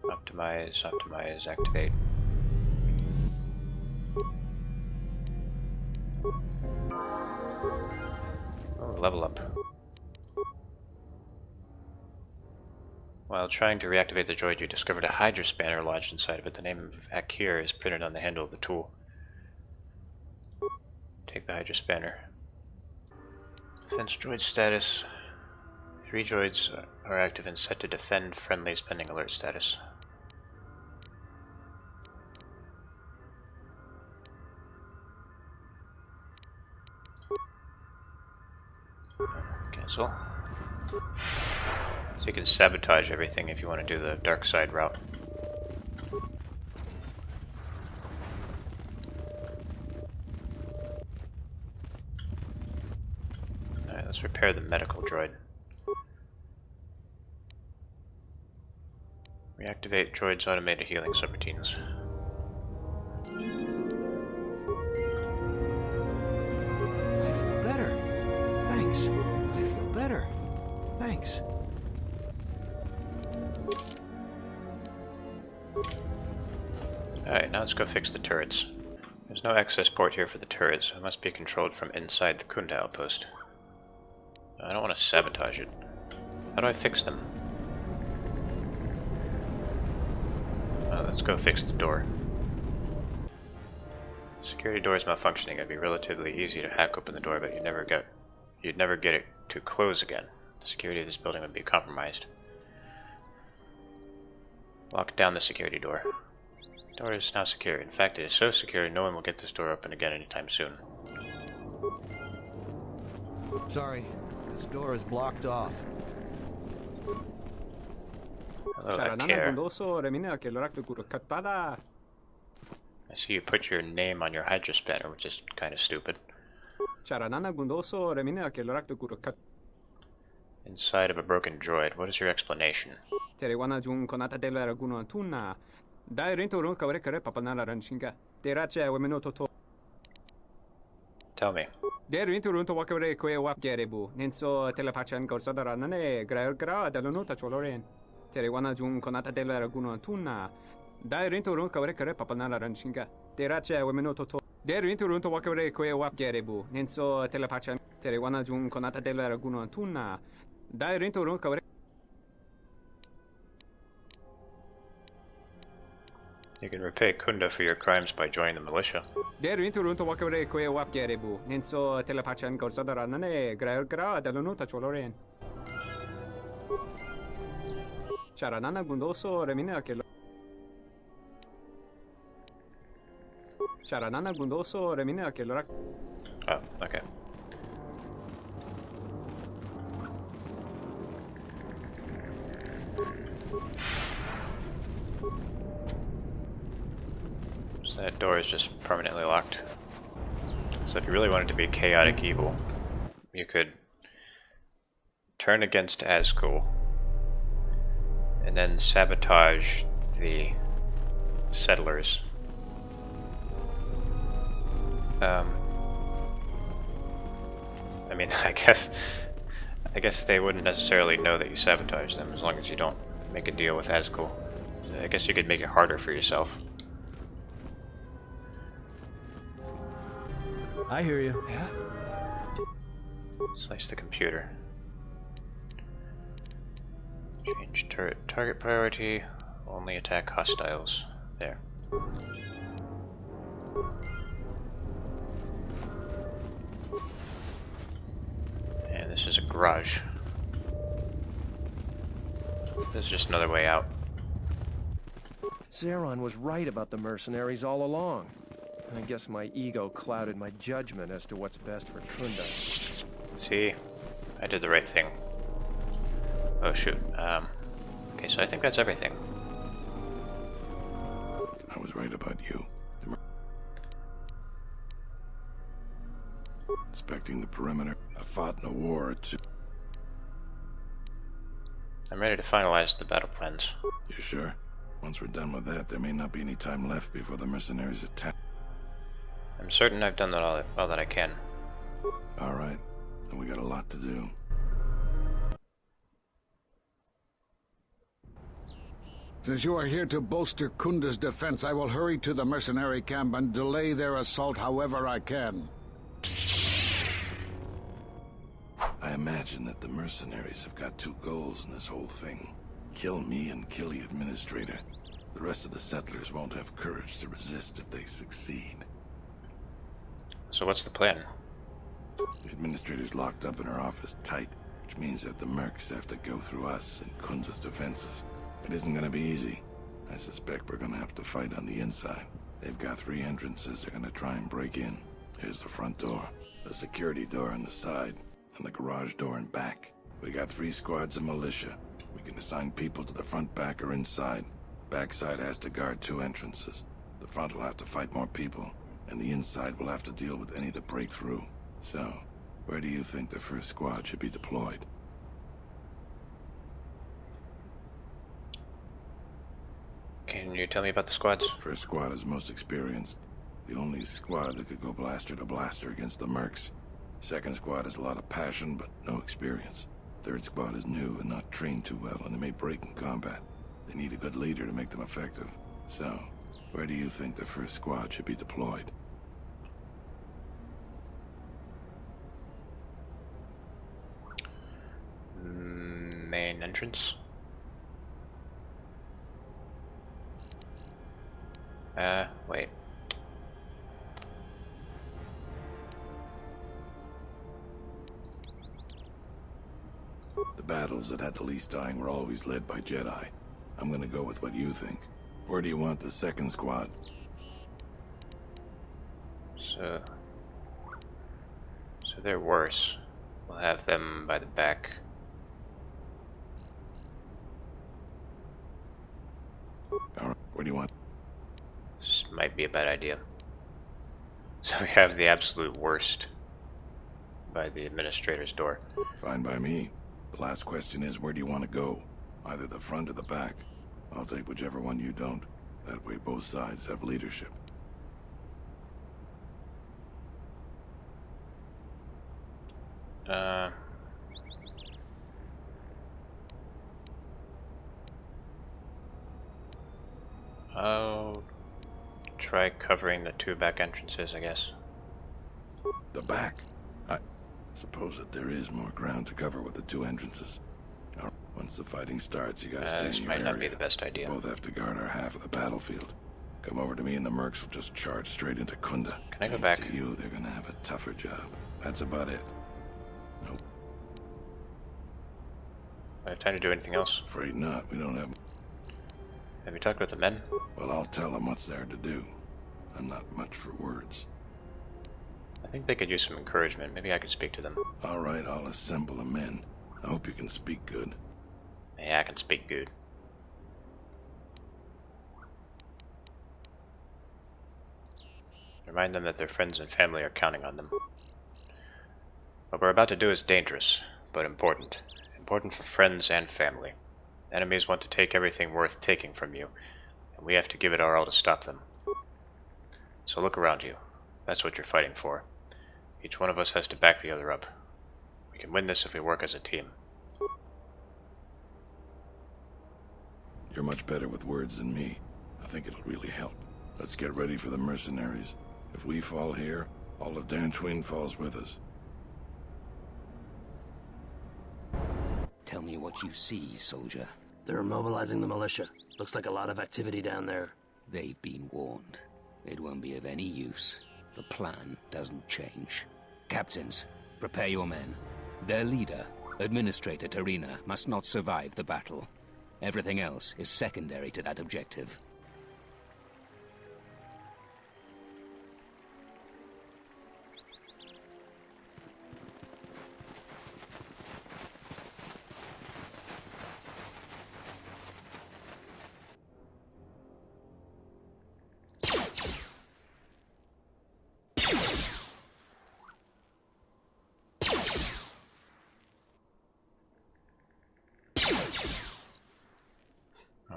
Optimize, optimize, activate. Oh, level up. While trying to reactivate the droid, you discovered a Hydra spanner lodged inside of it. The name of Akir is printed on the handle of the tool. Take the Hydra spanner. Defense droid status. 3 droids are active and set to defend friendlies pending alert status. Cancel. So you can sabotage everything if you want to do the dark side route. Alright, let's repair the medical droid. Reactivate droid's automated healing subroutines. I feel Thanks. Alright, now let's go fix the turrets. There's no access port here for the turrets, so it must be controlled from inside the Kunda outpost. I don't want to sabotage it. How do I fix them? Let's go fix the door. Security door is malfunctioning. It'd be relatively easy to hack open the door, but you'd never get it to close again. The security of this building would be compromised. Lock down the security door. The door is now secure. In fact, it is so secure no one will get this door open again anytime soon. Sorry, this door is blocked off. Hello, I care. I see you put your name on your Hydra spanner, which is kind of stupid. Inside of a broken droid, what is your explanation? Tell me. You can repay Kunda for your crimes by joining the militia. Oh, okay. So that door is just permanently locked. So if you really wanted to be chaotic evil, you could turn against Azkul and then sabotage the settlers. I mean, I guess they wouldn't necessarily know that you sabotage them as long as you don't make a deal with Azkul. I guess you could make it harder for yourself. I hear you. Yeah? Slice the computer. Change turret target priority. Only attack hostiles. There. And this is a garage. This is just another way out. Zeron was right about the mercenaries all along. I guess my ego clouded my judgment as to what's best for Kunda. See? I did the right thing. Oh shoot. Okay, so I think that's everything. I was right about you. Inspecting the perimeter. I fought in a war or two. I'm ready to finalize the battle plans. You sure? Once we're done with that, there may not be any time left before the mercenaries attack. I'm certain I've done all that I can. Alright, then we got a lot to do. Since you are here to bolster Kunda's defense, I will hurry to the mercenary camp and delay their assault however I can. I imagine that the mercenaries have got two goals in this whole thing. Kill me and kill the administrator. The rest of the settlers won't have courage to resist if they succeed. So what's the plan? The administrator's locked up in her office tight, which means that the mercs have to go through us and Kunda's defenses. It isn't gonna be easy. I suspect we're gonna have to fight on the inside. They've got 3 entrances they're gonna try and break in. Here's the front door, the security door on the side, and the garage door in back. We got 3 squads of militia. We can assign people to the front, back, or inside. Backside has to guard 2 entrances. The front will have to fight more people, and the inside will have to deal with any that break through. So, where do you think the first squad should be deployed? Can you tell me about the squads? First squad is most experienced. The only squad that could go blaster to blaster against the mercs. Second squad has a lot of passion, but no experience. Third squad is new and not trained too well, and they may break in combat. They need a good leader to make them effective. So, where do you think the first squad should be deployed? Main entrance. Wait. The battles that had the least dying were always led by Jedi. I'm gonna go with what you think. Where do you want the second squad? So they're worse. We'll have them by the back. Alright, where do you want? This might be a bad idea. So we have the absolute worst by the administrator's door. Fine by me. The last question is, where do you want to go? Either the front or the back. I'll take whichever one you don't. That way both sides have leadership. I'll try covering the two back entrances, I guess. The back? I suppose that there is more ground to cover with the two entrances. Once the fighting starts, you gotta stay in your this might area. not be the best idea. We both have to guard our half of the battlefield. Come over to me and the mercs will just charge straight into Kunda. Can I go Thanks back? to you, they're gonna have a tougher job. That's about it. Nope. Do I have time to do anything else? Afraid not. We don't have... Have you talked with the men? Well, I'll tell them what's there to do. I'm not much for words. I think they could use some encouragement. Maybe I could speak to them. All right, I'll assemble the men. I hope you can speak good. Yeah, I can speak good. Remind them that their friends and family are counting on them. What we're about to do is dangerous, but important. Important for friends and family. Enemies want to take everything worth taking from you, and we have to give it our all to stop them. So look around you. That's what you're fighting for. Each one of us has to back the other up. We can win this if we work as a team. You're much better with words than me. I think it'll really help. Let's get ready for the mercenaries. If we fall here, all of Dantooine falls with us. Tell me what you see, soldier. They're mobilizing the militia. Looks like a lot of activity down there. They've been warned. It won't be of any use. The plan doesn't change. Captains, prepare your men. Their leader, Administrator Tarina, must not survive the battle. Everything else is secondary to that objective.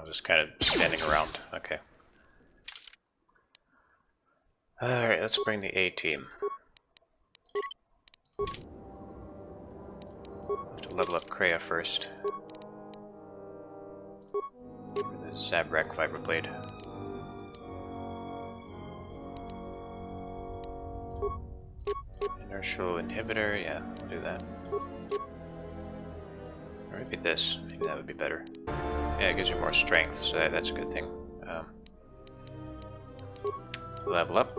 Just kind of standing around. Okay. Alright, let's bring the A team. Have to level up Kreia first. The Zabrak Vibroblade. Inertial inhibitor, yeah, we'll do that. Or maybe this, maybe that would be better. Yeah, it gives you more strength, so that's a good thing. Level up.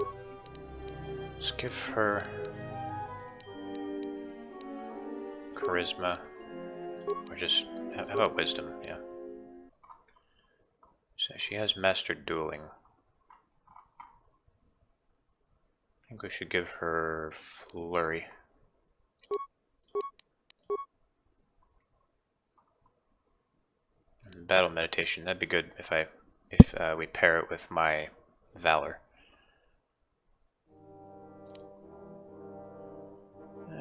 Let's give her charisma, or just how about wisdom? Yeah. So she has mastered dueling. I think we should give her flurry. Battle meditation. That'd be good if we pair it with my valor.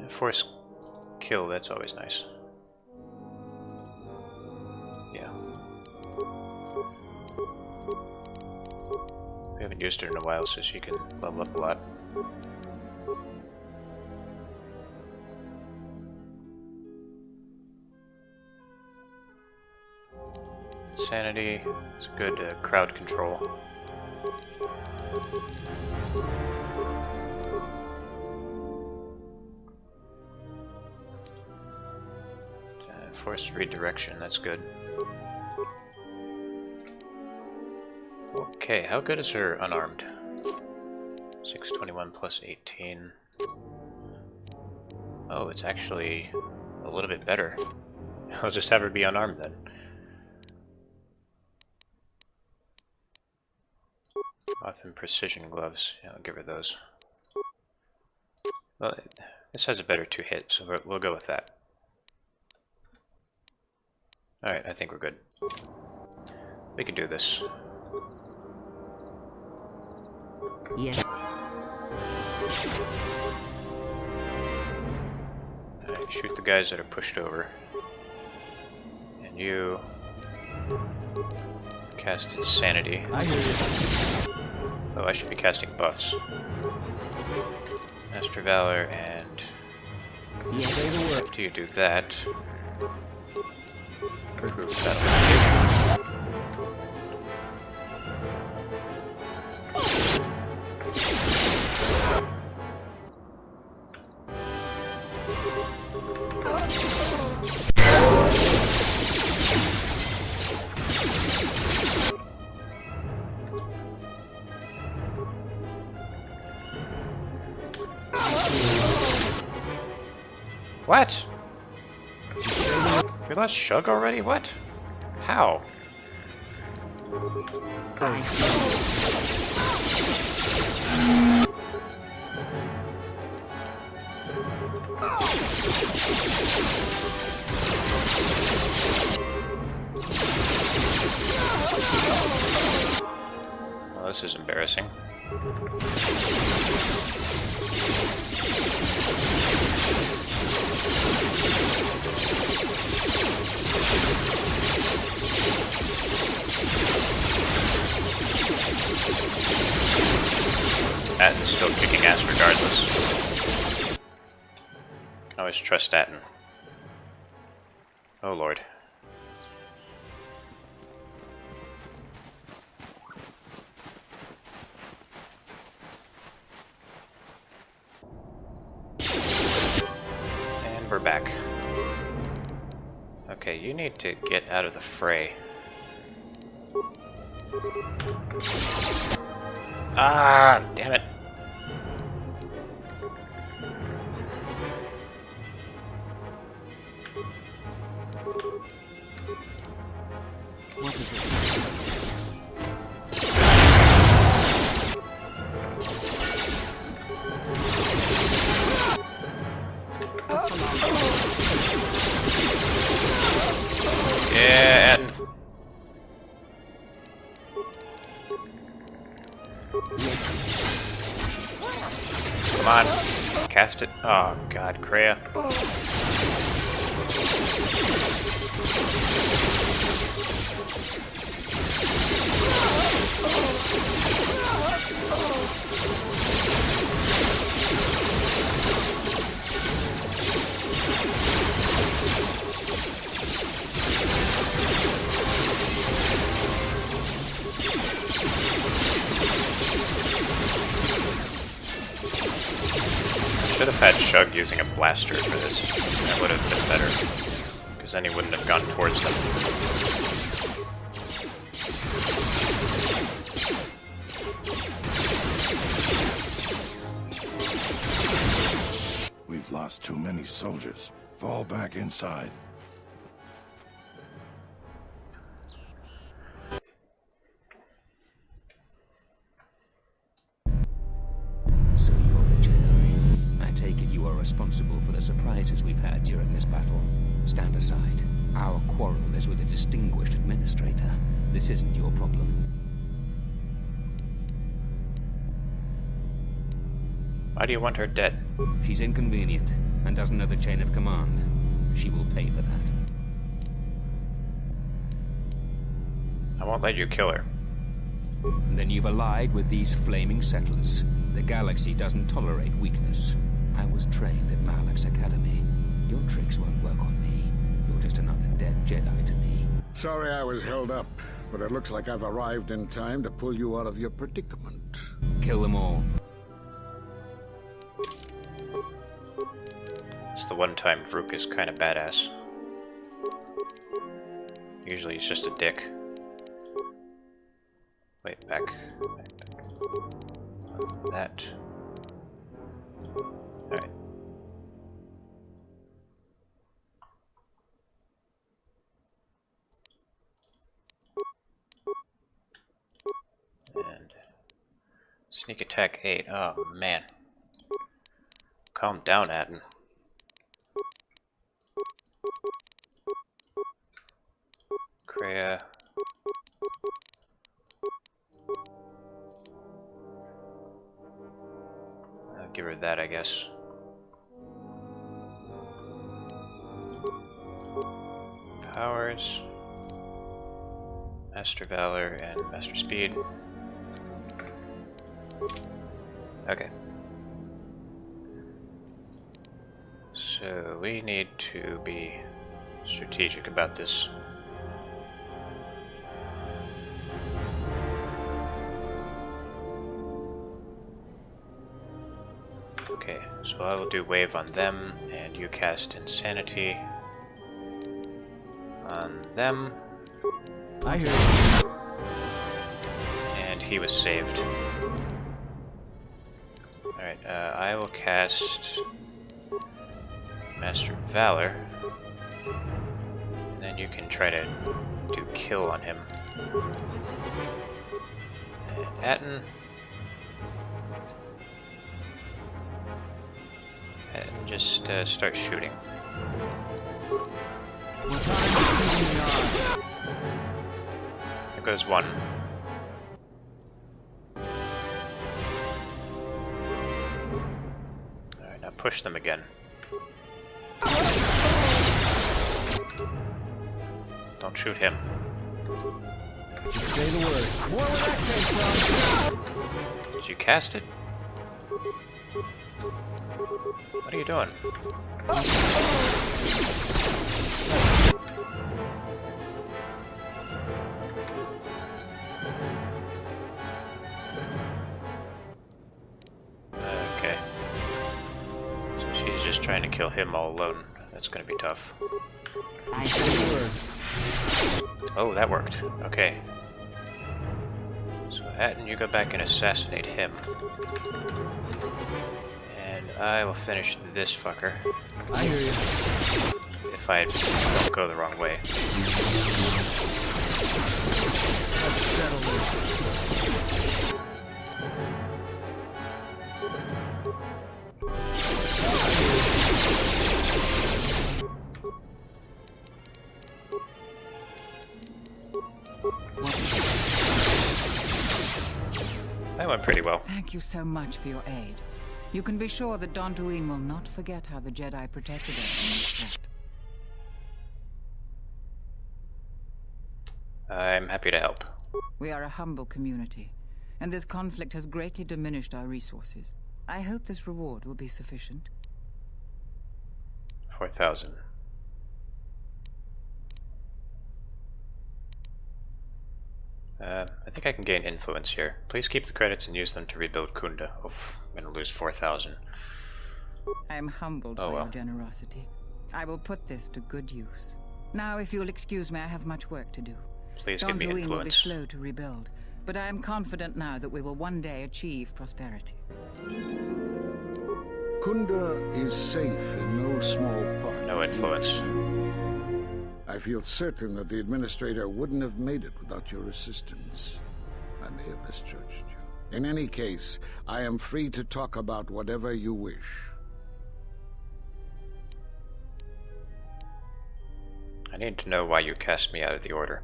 Force kill. That's always nice. Yeah. We haven't used her in a while, so she can level up a lot. sanity. It's good crowd control. Forced redirection, that's good. Okay, how good is her unarmed? 621 plus 18. Oh, it's actually a little bit better. I'll just have her be unarmed then. Moth and precision gloves. Yeah, I'll give her those. Well, this has a better 2-hit, so we'll go with that. Alright, I think we're good. We can do this. Yes. Alright, shoot the guys that are pushed over. And you cast Insanity. I hear you. Oh, I should be casting buffs. Master Valor and after you do that, regroup battle location. What? We lost Shug already? What? How? Well, this is embarrassing. Atten's still kicking ass regardless. Can always trust Atten. Oh lord. And we're back. Okay, you need to get out of the fray. Ah, damn it. What is it? Yeah, Atten. Come on. Cast it. Oh god, Kreia. Should have had Shug using a blaster for this. That would have been better. Because then he wouldn't have gone towards them. We've lost too many soldiers. Fall back inside. So you're the Jedi. I take it you are responsible for the surprises we've had during this battle. Stand aside. Our quarrel is with a distinguished administrator. This isn't your problem. Why do you want her dead? She's inconvenient and doesn't know the chain of command. She will pay for that. I won't let you kill her. Then you've allied with these flaming settlers. The galaxy doesn't tolerate weakness. I was trained at Malak's academy. Your tricks won't work on me. You're just another dead Jedi to me. Sorry I was held up, but it looks like I've arrived in time to pull you out of your predicament. Kill them all. It's the one time Vrook is kind of badass. Usually he's just a dick. Wait, back. That. Alright. And sneak attack 8. Oh man. Calm down, Atten. Kreia. I'll give her that, I guess. Powers. Master Valor and Master Speed. Okay. So we need to be strategic about this. Okay, so I will do wave on them, and you cast Insanity on them. I hear you. And he was saved. Alright, I will cast Master Valor. And then you can try to do kill on him. And Atten. And just start shooting. There goes one. Alright, now push them again. Don't shoot him. Just say the word. More where that came from. Did you cast it? What are you doing? Okay. So she's just trying to kill him all alone. That's gonna be tough. Oh, that worked. Okay. So Atten, you go back and assassinate him. And I will finish this fucker. I hear you. If I don't go the wrong way. Let's settle this. That went pretty well. Thank you so much for your aid. You can be sure that Dantooine will not forget how the Jedi protected us from this threat. I'm happy to help. We are a humble community, and this conflict has greatly diminished our resources. I hope this reward will be sufficient. 4,000. I think I can gain influence here. Please keep the credits and use them to rebuild Kunda. Oof, I'm gonna lose 4,000. I am humbled by your generosity. I will put this to good use. Now, if you'll excuse me, I have much work to do. Please give me Dantooine will be influence. slow to rebuild, but I am confident now that we will one day achieve prosperity. Kunda is safe in no small part. No influence. I feel certain that the Administrator wouldn't have made it without your assistance. I may have misjudged you. In any case, I am free to talk about whatever you wish. I need to know why you cast me out of the Order.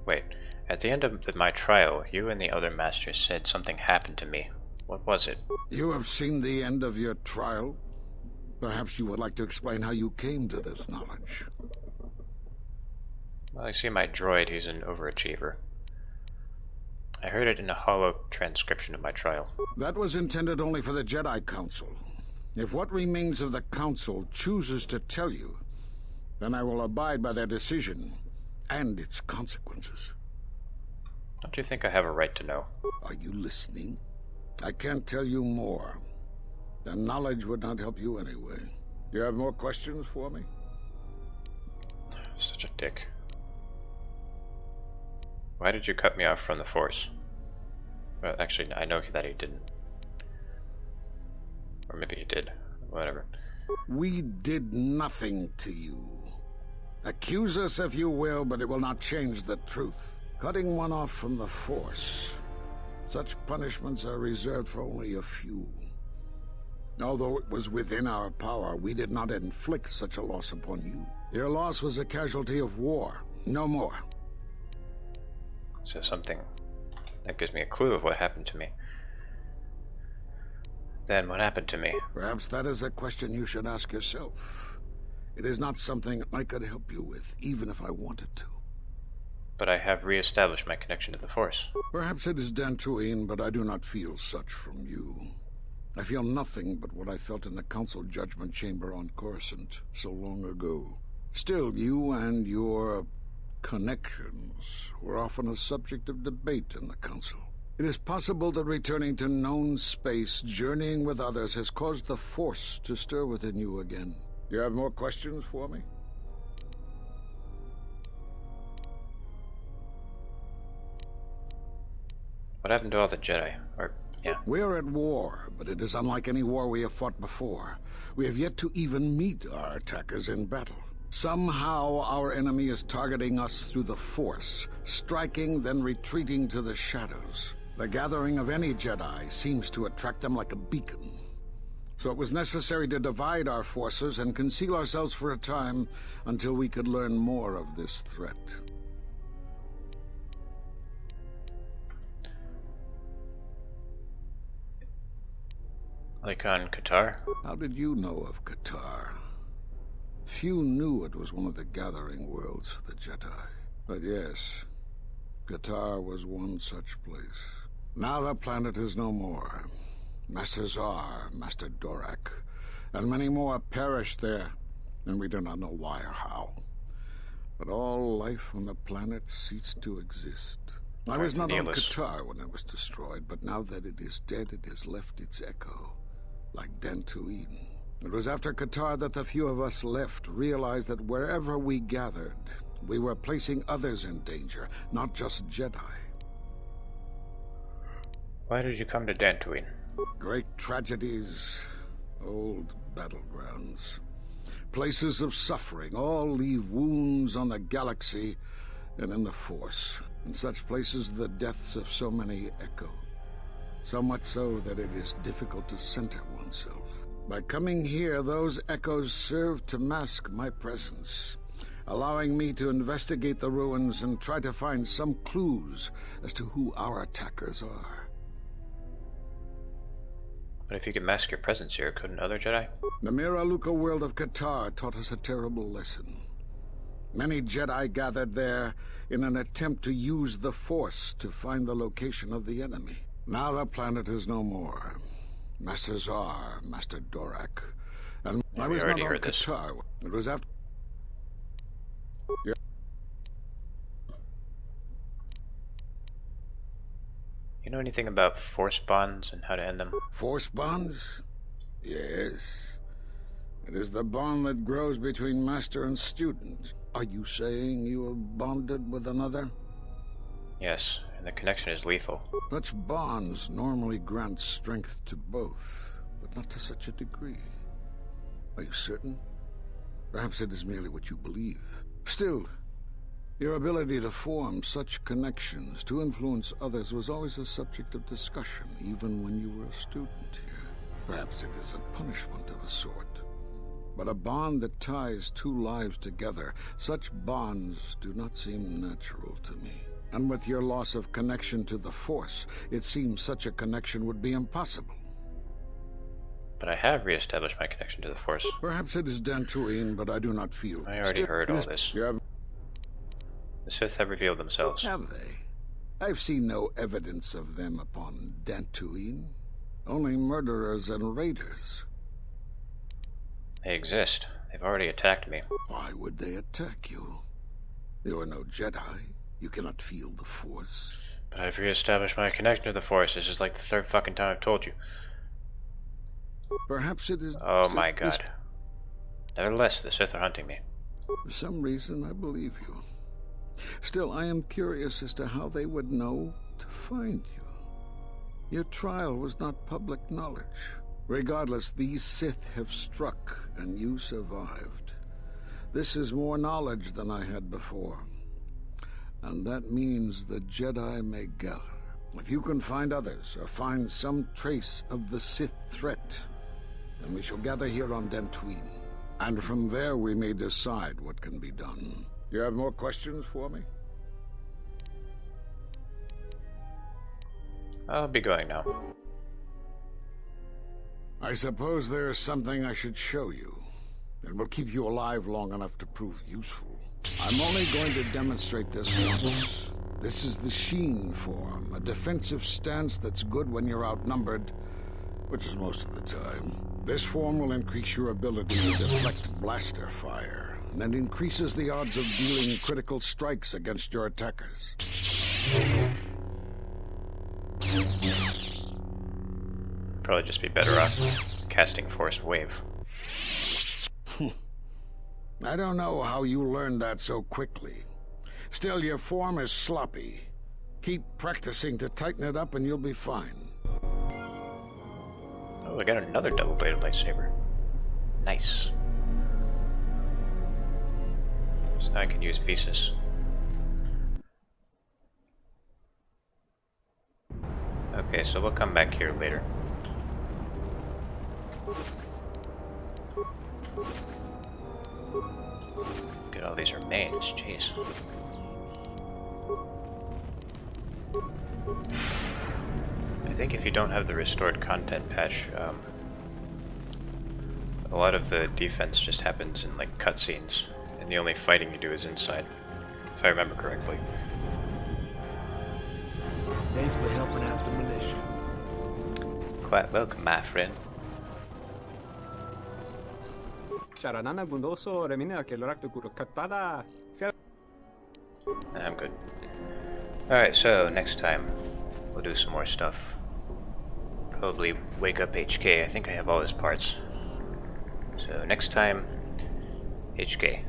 Wait, at the end of my trial, you and the other masters said something happened to me. What was it? You have seen the end of your trial? Perhaps you would like to explain how you came to this knowledge. Well, I see my droid, he's an overachiever. I heard it in a hollow transcription of my trial. That was intended only for the Jedi Council. If what remains of the Council chooses to tell you, then I will abide by their decision and its consequences. Don't you think I have a right to know? Are you listening? I can't tell you more. The knowledge would not help you anyway. You have more questions for me? Such a dick. Why did you cut me off from the Force? Well, actually, I know that he didn't. Or maybe he did. Whatever. We did nothing to you. Accuse us if you will, but it will not change the truth. Cutting one off from the Force. Such punishments are reserved for only a few. Although it was within our power, we did not inflict such a loss upon you. Your loss was a casualty of war, no more. So something that gives me a clue of what happened to me. Then what happened to me? Perhaps that is a question you should ask yourself. It is not something I could help you with, even if I wanted to. But I have re-established my connection to the Force. Perhaps it is Dantooine, but I do not feel such from you. I feel nothing but what I felt in the Council Judgment Chamber on Coruscant so long ago. Still, you and your connections were often a subject of debate in the Council. It is possible that returning to known space, journeying with others, has caused the Force to stir within you again. You have more questions for me? What happened to all the Jedi? Or, yeah. We're at war, but it is unlike any war we have fought before. We have yet to even meet our attackers in battle. Somehow our enemy is targeting us through the Force, striking, then retreating to the shadows. The gathering of any Jedi seems to attract them like a beacon. So it was necessary to divide our forces and conceal ourselves for a time until we could learn more of this threat. Like on KotOR? How did you know of KotOR? Few knew it was one of the gathering worlds for the Jedi. But yes, KotOR was one such place. Now the planet is no more. Master Zar, Master Dorak, and many more perished there, and we do not know why or how. But all life on the planet ceased to exist. I was not on KotOR when it was destroyed, but now that it is dead, it has left its echo, like Dantooine. It was after KotOR that the few of us left realized that wherever we gathered, we were placing others in danger, not just Jedi. Why did you come to Dantooine? Great tragedies, old battlegrounds. Places of suffering, all leave wounds on the galaxy and in the Force. In such places, the deaths of so many echo. So much so that it is difficult to center oneself. By coming here, those echoes serve to mask my presence, allowing me to investigate the ruins and try to find some clues as to who our attackers are. But if you could mask your presence here, couldn't other Jedi? The Mira Luca world of KotOR taught us a terrible lesson. Many Jedi gathered there in an attempt to use the Force to find the location of the enemy. Now the planet is no more. Master Zar, Master Dorak, and yeah, I was not on heard this. KotOR. It was after... Yeah. You know anything about Force bonds and how to end them? Force bonds? Yes. It is the bond that grows between master and student. Are you saying you have bonded with another? Yes, and the connection is lethal. Such bonds normally grant strength to both, but not to such a degree. Are you certain? Perhaps it is merely what you believe. Still, your ability to form such connections, to influence others, was always a subject of discussion, even when you were a student here. Perhaps it is a punishment of a sort. But a bond that ties two lives together, such bonds do not seem natural to me. And with your loss of connection to the Force, it seems such a connection would be impossible. But I have re-established my connection to the Force. Perhaps it is Dantooine, but I do not feel... I already heard all this. The Sith have revealed themselves. Have they? I've seen no evidence of them upon Dantooine. Only murderers and raiders. They exist. They've already attacked me. Why would they attack you? You are no Jedi. You cannot feel the Force. But I've reestablished my connection to the Force. This is like the third fucking time I've told you. Perhaps it is... Oh my god. Nevertheless, the Sith are hunting me. For some reason, I believe you. Still, I am curious as to how they would know to find you. Your trial was not public knowledge. Regardless, these Sith have struck, and you survived. This is more knowledge than I had before. And that means the Jedi may gather. If you can find others, or find some trace of the Sith threat, then we shall gather here on Dantooine. And from there we may decide what can be done. You have more questions for me? I'll be going now. I suppose there is something I should show you. It will keep you alive long enough to prove useful. I'm only going to demonstrate this once. This is the Sheen form, a defensive stance that's good when you're outnumbered, which is most of the time. This form will increase your ability to deflect blaster fire, and it increases the odds of dealing critical strikes against your attackers. Probably just be better off casting Force Wave. I don't know how you learned that so quickly. Still, your form is sloppy. Keep practicing to tighten it up and you'll be fine. Oh, I got another double-bladed lightsaber. Nice. So now I can use Visas. Okay, so we'll come back here later. Look at all these remains, jeez. I think if you don't have the restored content patch, a lot of the defense just happens in like cutscenes, and the only fighting you do is inside, if I remember correctly. Thanks for helping out the militia. Quite welcome, my friend. I'm good. Alright, so next time we'll do some more stuff. Probably wake up HK. I think I have all his parts. So next time, HK.